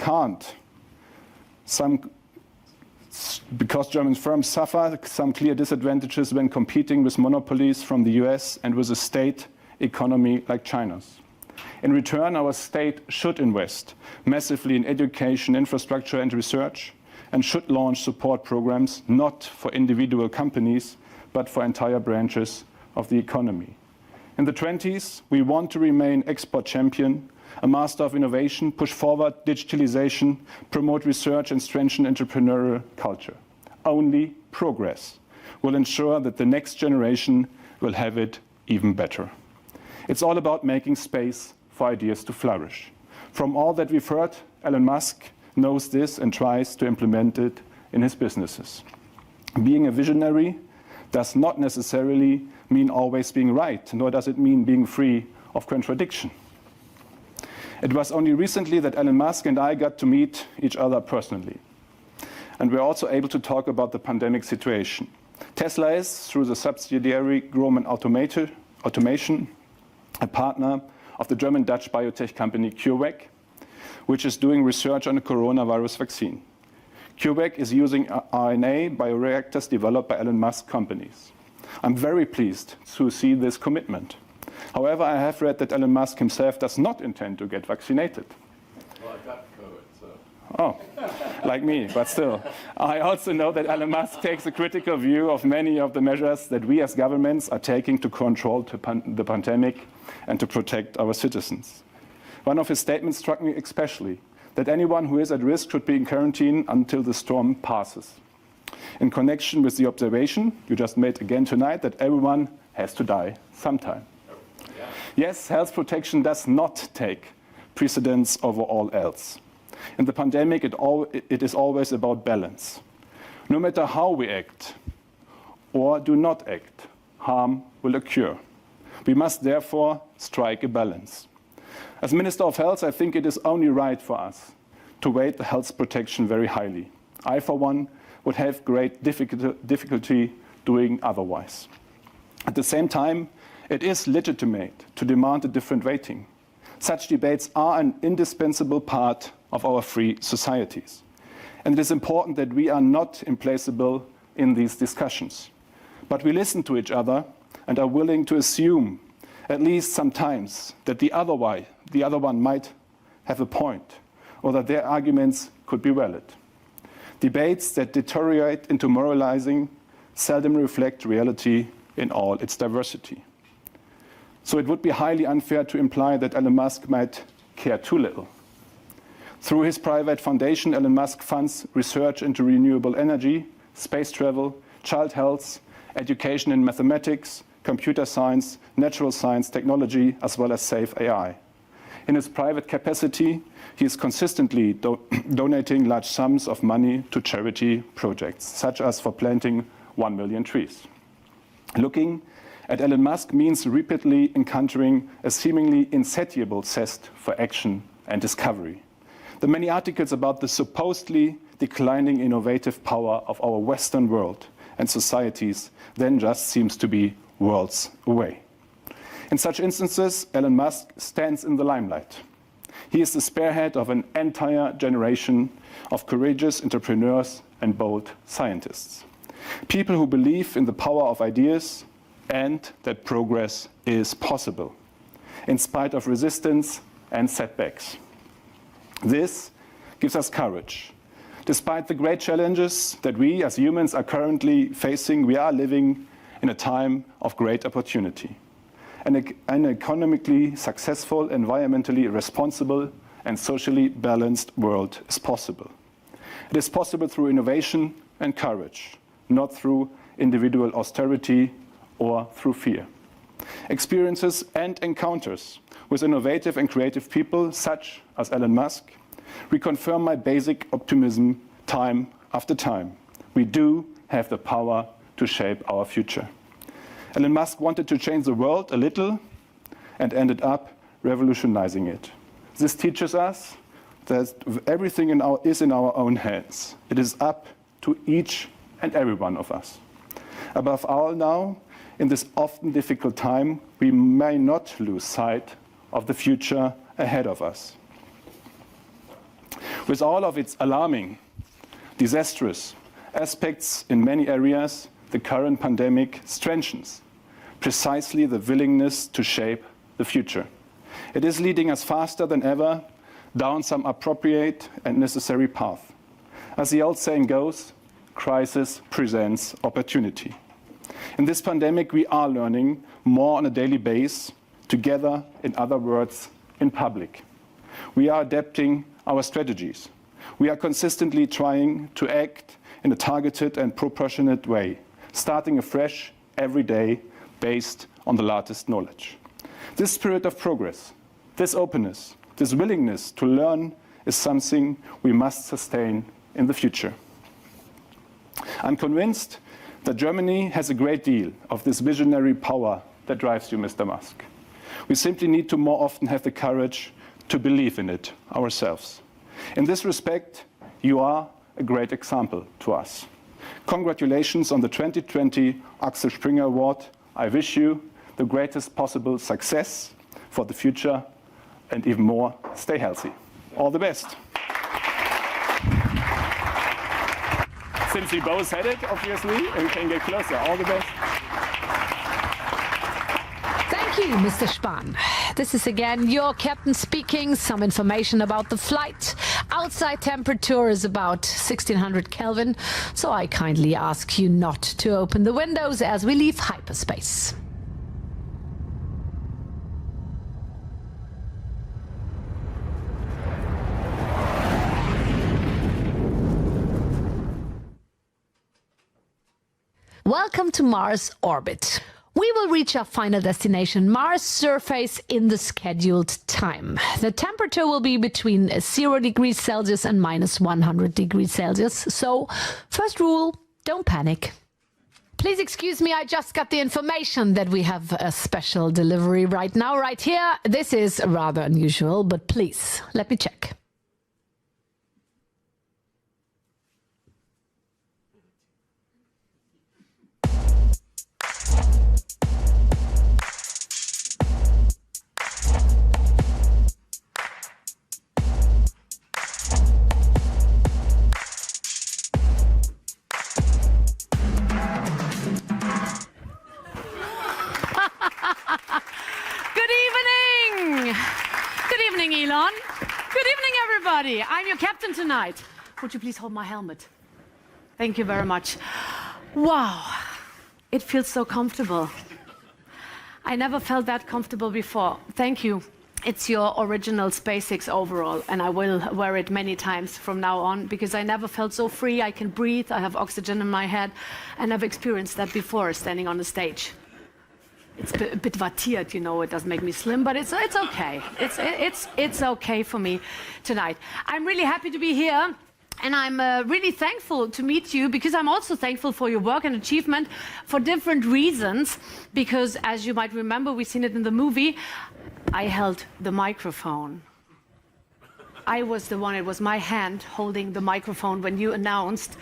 suffer some clear disadvantages when competing with monopolies from the US and with a state economy like China's. In return, our state should invest massively in education, infrastructure and research, and should launch support programs not for individual companies, but for entire branches of the economy. In the 20s, we want to remain export champion, a master of innovation, push forward digitalization, promote research and strengthen entrepreneurial culture. Only progress will ensure that the next generation will have it even better. It's all about making space for ideas to flourish. From all that we've heard, Elon Musk knows this and tries to implement it in his businesses. Being a visionary does not necessarily mean always being right, nor does it mean being free of contradiction. It was only recently that Elon Musk and I got to meet each other personally. And we're also able to talk about the pandemic situation. Tesla is, through the subsidiary Grohmann Automation, a partner of the German-Dutch biotech company CureVac, which is doing research on a coronavirus vaccine. CureVac is using RNA bioreactors developed by Elon Musk companies. I'm very pleased to see this commitment. However, I have read that Elon Musk himself does not intend to get vaccinated. Well, I got COVID, so. Oh, like me, but still. I also know that Elon Musk takes a critical view of many of the measures that we as governments are taking to control the pandemic and to protect our citizens. One of his statements struck me especially, that anyone who is at risk should be in quarantine until the storm passes. In connection with the observation you just made again tonight that everyone has to die sometime. Yes, health protection does not take precedence over all else. In the pandemic, it is always about balance. No matter how we act or do not act, harm will occur. We must therefore strike a balance. As Minister of Health, I think it is only right for us to weight the health protection very highly. I, for one, would have great difficulty doing otherwise. At the same time, it is legitimate to demand a different weighting. Such debates are an indispensable part of our free societies. And it is important that we are not implacable in these discussions. But we listen to each other and are willing to assume, at least sometimes, that the other one might have a point, or that their arguments could be valid. Debates that deteriorate into moralizing seldom reflect reality in all its diversity. So it would be highly unfair to imply that Elon Musk might care too little. Through his private foundation, Elon Musk funds research into renewable energy, space travel, child health, education in mathematics, computer science, natural science, technology, as well as safe AI. In his private capacity, he is consistently donating large sums of money to charity projects, such as for planting 1 million trees. Looking at Elon Musk means repeatedly encountering a seemingly insatiable zest for action and discovery. The many articles about the supposedly declining innovative power of our Western world and societies then just seems to be worlds away. In such instances, Elon Musk stands in the limelight. He is the spearhead of an entire generation of courageous entrepreneurs and bold scientists. People who believe in the power of ideas and that progress is possible, in spite of resistance and setbacks. This gives us courage. Despite the great challenges that we as humans are currently facing, we are living in a time of great opportunity. an economically successful, environmentally responsible, and socially balanced world is possible. It is possible through innovation and courage, not through individual austerity or through fear. Experiences and encounters with innovative and creative people, such as Elon Musk, reconfirm my basic optimism time after time. We do have the power to shape our future. Elon Musk wanted to change the world a little and ended up revolutionizing it. This teaches us that everything is in our own hands. It is up to each and every one of us. Above all now, in this often difficult time, we may not lose sight of the future ahead of us. With all of its alarming, disastrous aspects in many areas, the current pandemic strengthens precisely the willingness to shape the future. It is leading us faster than ever down some appropriate and necessary path. As the old saying goes, crisis presents opportunity. In this pandemic, we are learning more on a daily basis, together, in other words, in public. We are adapting our strategies. We are consistently trying to act in a targeted and proportionate way, starting afresh every day based on the latest knowledge. This spirit of progress, this openness, this willingness to learn is something we must sustain in the future. I'm convinced that Germany has a great deal of this visionary power that drives you, Mr. Musk. We simply need to more often have the courage to believe in it ourselves. In this respect, you are a great example to us. Congratulations on the 2020 Axel Springer Award. I wish you the greatest possible success for the future, and even more, stay healthy. All the best. Since we both said it, obviously, we can get closer. All the best. Thank you, Mr. Spahn. This is again your captain speaking. Some information about the flight. Outside temperature is about 1600 Kelvin, so I kindly ask you not to open the windows as we leave hyperspace. Welcome to Mars orbit. We will reach our final destination, Mars surface, in the scheduled time. The temperature will be between 0 degrees Celsius and minus 100 degrees Celsius. So, first rule, don't panic. Please excuse me, I just got the information that we have a special delivery right now, right here. This is rather unusual, but please, let me check. Elon. Good evening, everybody. I'm your captain tonight. Would you please hold my helmet? Thank you very much. Wow, it feels so comfortable. I never felt that comfortable before. Thank you. It's your original SpaceX overall, and I will wear it many times from now on because I never felt so free. I can breathe, I have oxygen in my head, and I've experienced that before standing on the stage. It's a bit wattiert, you know, it doesn't make me slim, but it's okay. It's okay for me tonight. I'm really happy to be here, and I'm really thankful to meet you because I'm also thankful for your work and achievement for different reasons. Because, as you might remember, we've seen it in the movie, I held the microphone. I was the one, it was my hand holding the microphone when you announced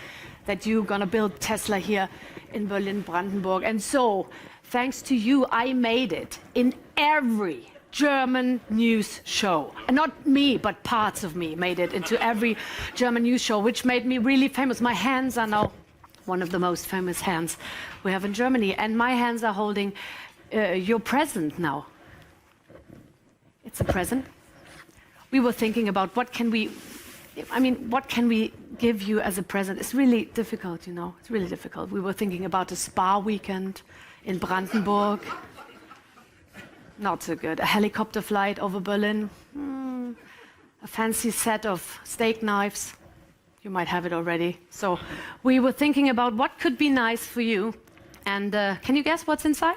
that you're gonna build Tesla here in Berlin-Brandenburg. And so, thanks to you, I made it in every German news show. And not me, but parts of me made it into every German news show, which made me really famous. My hands are now one of the most famous hands we have in Germany. And my hands are holding your present now. It's a present. We were thinking about what can we give you as a present? It's really difficult, you know, it's really difficult. We were thinking about a spa weekend in Brandenburg. Not so good. A helicopter flight over Berlin. A fancy set of steak knives. You might have it already. So we were thinking about what could be nice for you. And can you guess what's inside?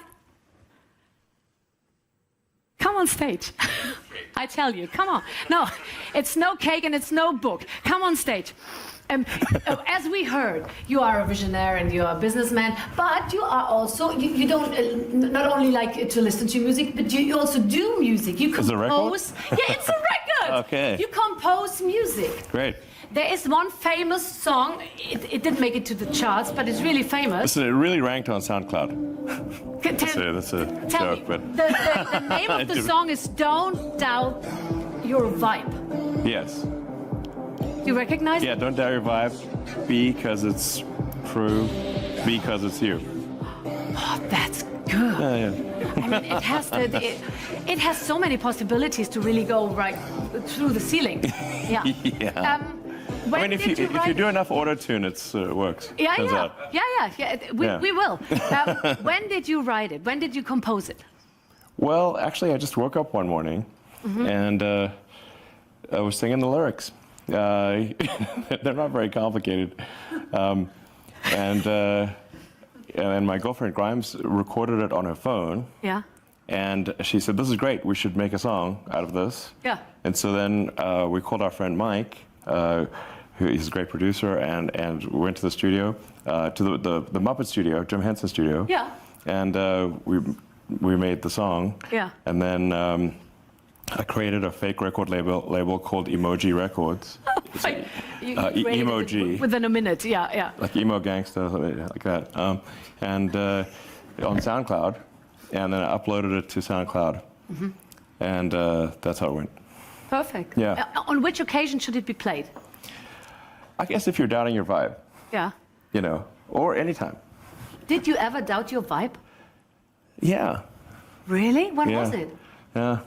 Come on stage. I tell you, come on. No, it's no cake and it's no book. Come on stage. As we heard, you are a visionary and you are a businessman, but you are also, you don't not only like to listen to music, but you also do music. You compose. Is it a record? Yeah, it's a record. Okay. You compose music. Great. There is one famous song, it didn't make it to the charts, but it's really famous. Listen, it really ranked on SoundCloud. That's a Tell joke, me, but... the name of the song is Don't Doubt Your Vibe. Yes. You recognize Yeah, it? don't doubt your vibe. Because it's true. Because it's you. Oh, that's good. Yeah. I mean, it has so many possibilities to really go right through the ceiling. Yeah. Yeah. When I mean, if did you write do it? enough auto-tune, it works. Yeah, Turns yeah. out. Yeah. We will. When did you write it? When did you compose it? Well, actually, I just woke up one morning and I was singing the lyrics. They're not very complicated. And my girlfriend Grimes recorded it on her phone. Yeah. And she said, "This is great. We should make a song out of this." Yeah. And so then we called our friend Mike, who is a great producer, and we went to the studio, to the Muppet studio, Jim Henson studio. Yeah. And we made the song. Yeah. And then I created a fake record label called Emoji Records. Like, you created it Emoji. within a minute. Yeah. Like emo gangsta, like that. And on SoundCloud. And then I uploaded it to SoundCloud. And that's how it went. Perfect. Yeah. On which occasion should it be played? I guess if you're doubting your vibe, Yeah. Or anytime. Did you ever doubt your vibe? Yeah. Really? When Yeah. was it? Yeah.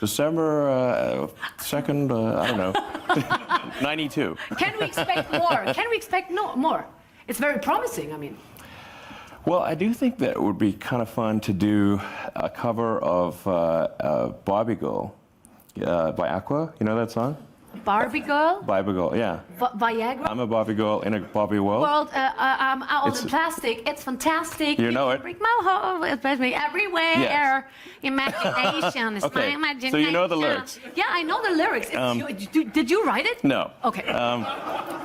December 2nd, I don't know, 92. Can we expect more? Can we expect more? It's very promising, I mean. Well, I do think that it would be kind of fun to do a cover of Barbie Girl by Aqua. You know that song? Barbie Girl? Barbie Girl, yeah. Viagra? I'm a Barbie girl in a Barbie world. I'm out It's- in plastic. It's fantastic. You know it. Break my heart. It's me everywhere. Yes. Imagination is Okay, my imagination. so you know the lyrics. Yeah, I know the lyrics. Did you write it? No. Okay.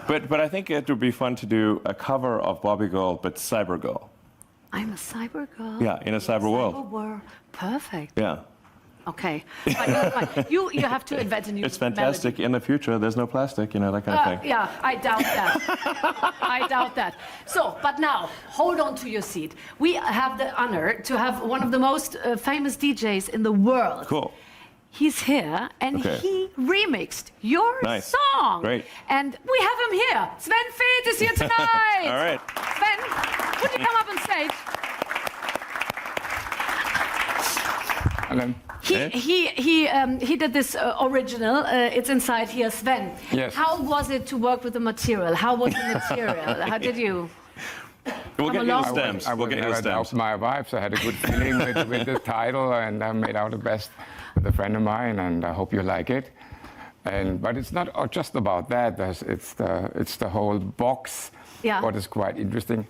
But I think it would be fun to do a cover of Barbie Girl, but Cyber Girl. I'm a cyber girl. Yeah, in a cyber world. Perfect. Yeah. Okay. Fine. You have to invent a new It's fantastic. melody. In the future, there's no plastic, that kind of thing. Yeah, I doubt that. I doubt that. So, but now, hold on to your seat. We have the honor to have one of the most famous DJs in the world. Cool. He's here, and Okay. he remixed your Nice. song. Great. And we have him here. Sven Feth is here tonight. All right. Sven, would you come up on stage? Hello. He did this original. It's inside here, Sven. Yes. How was it to work with the material? How was the material? How did you? We'll get you along. the stems. I We'll would get you the never doubt stems. my vibes. I had a good feeling with the title, and I made out the best with a friend of mine, and I hope you like it. But it's not just about that. It's the whole box. Yeah. What is quite interesting.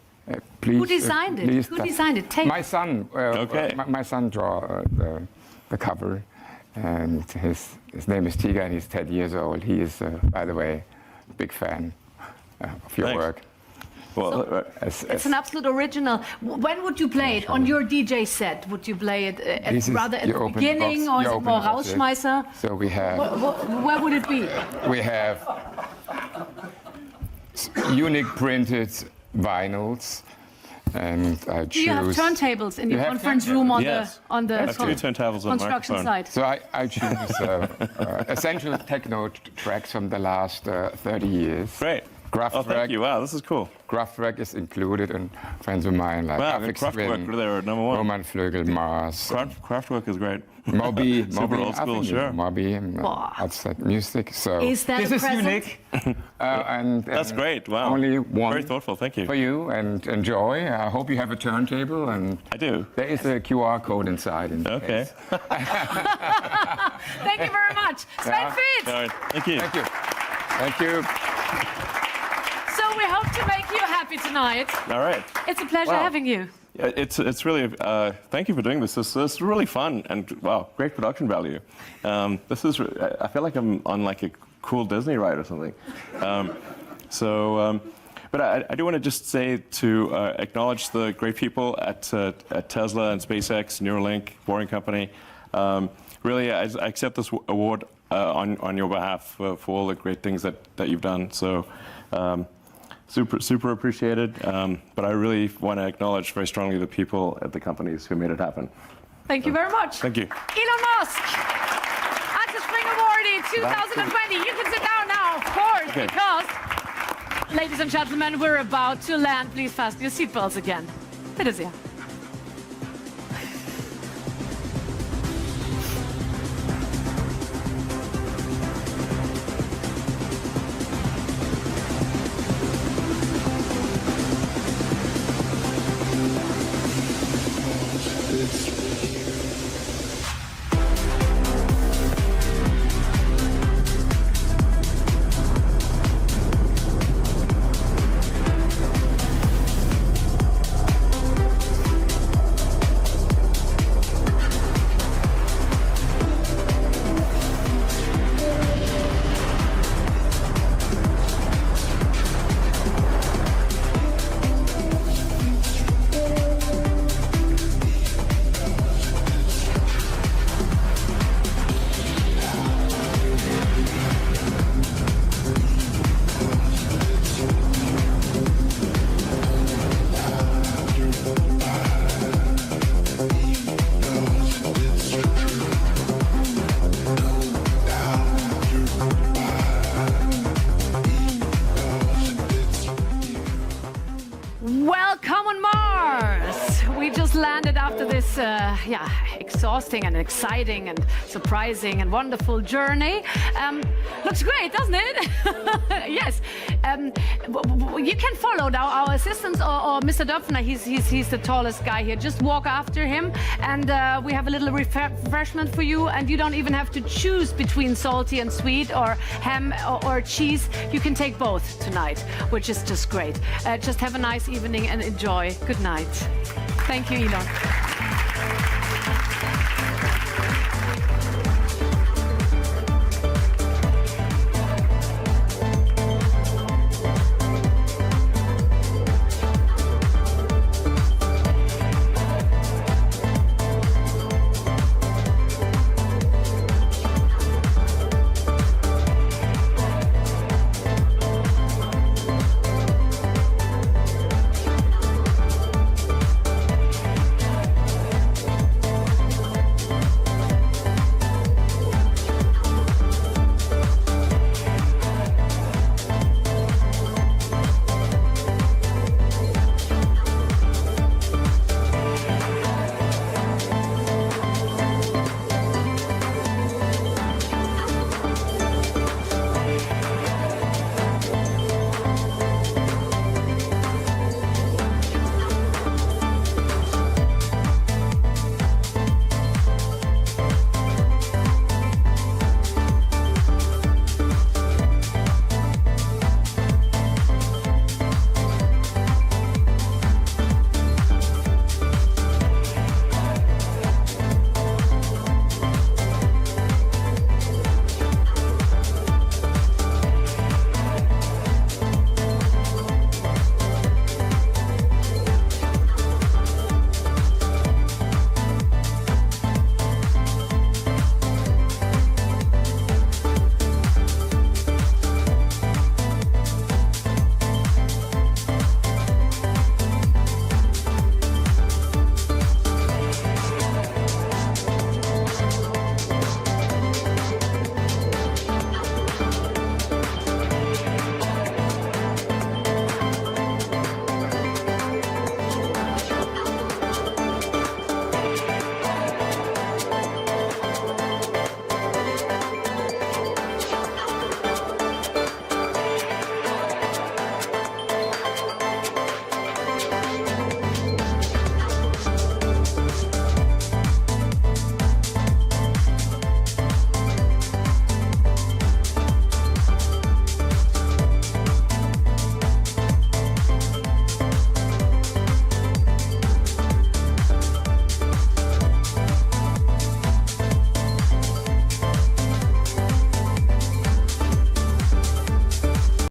Please. Who designed it? Please, Who designed it? Take my son. Okay. My son draw the cover, and his name is Tiga, and he's 10 years old. He is, by the way, a big fan of your Thanks. work. Well, It's an absolute original. When would you play it? On your DJ set? Would you play it This is- rather at you the open the beginning, box, or is you it open more the box, yeah. Rausschmeißer? So we have Where would it be? we have unique printed vinyls, and I choose. Do you have turntables in You your have conference room on Yes. the I have two turntables and a construction microphone. site? So I choose essential techno tracks from the last 30 years. Great. Oh, thank you. Wow, this is cool. Kraftwerk is included, and friends of mine like Wow, Alex Kraftwerk, Twin, they're number one. Roman Flögel, Mars, Kraftwerk is great. Moby, Super old school, sure. Moby, that's like music. So Is that This a is present? unique. and That's great. Wow. Only one Very thoughtful. Thank you. for you, and enjoy. I hope you have a turntable, and I do. there is a QR code inside. Okay. Thank you very much. Sven Yeah. Fitz. All right. Thank you. Thank you. Thank you. So we hope to make you happy tonight. All right. It's a pleasure Wow. having you. Yeah, it's really thank you for doing this. This is really fun and wow, great production value. This is I feel like I'm on like a cool Disney ride or something. But I do want to just say to acknowledge the great people at Tesla and SpaceX, Neuralink, Boring Company. Really, I accept this award on your behalf for all the great things that you've done. So. Super appreciated, but I really want to acknowledge very strongly the people at the companies who made it happen. Thank you very much. Thank you. Elon Musk, Axel Springer Award in 2020. You can sit down now, of course, Okay. because, ladies and gentlemen, we're about to land. Please fasten your seatbelts again. Bitte sehr. Welcome on Mars! We just landed after this, exhausting and exciting and surprising and wonderful journey. Looks great, doesn't it? Yes. You can follow now our assistants or Mr. Döpfner. He's the tallest guy here. Just walk after him, and we have a little refreshment for you. And you don't even have to choose between salty and sweet, or ham or cheese. You can take both tonight, which is just great. Just have a nice evening and enjoy. Good night. Thank you, Elon.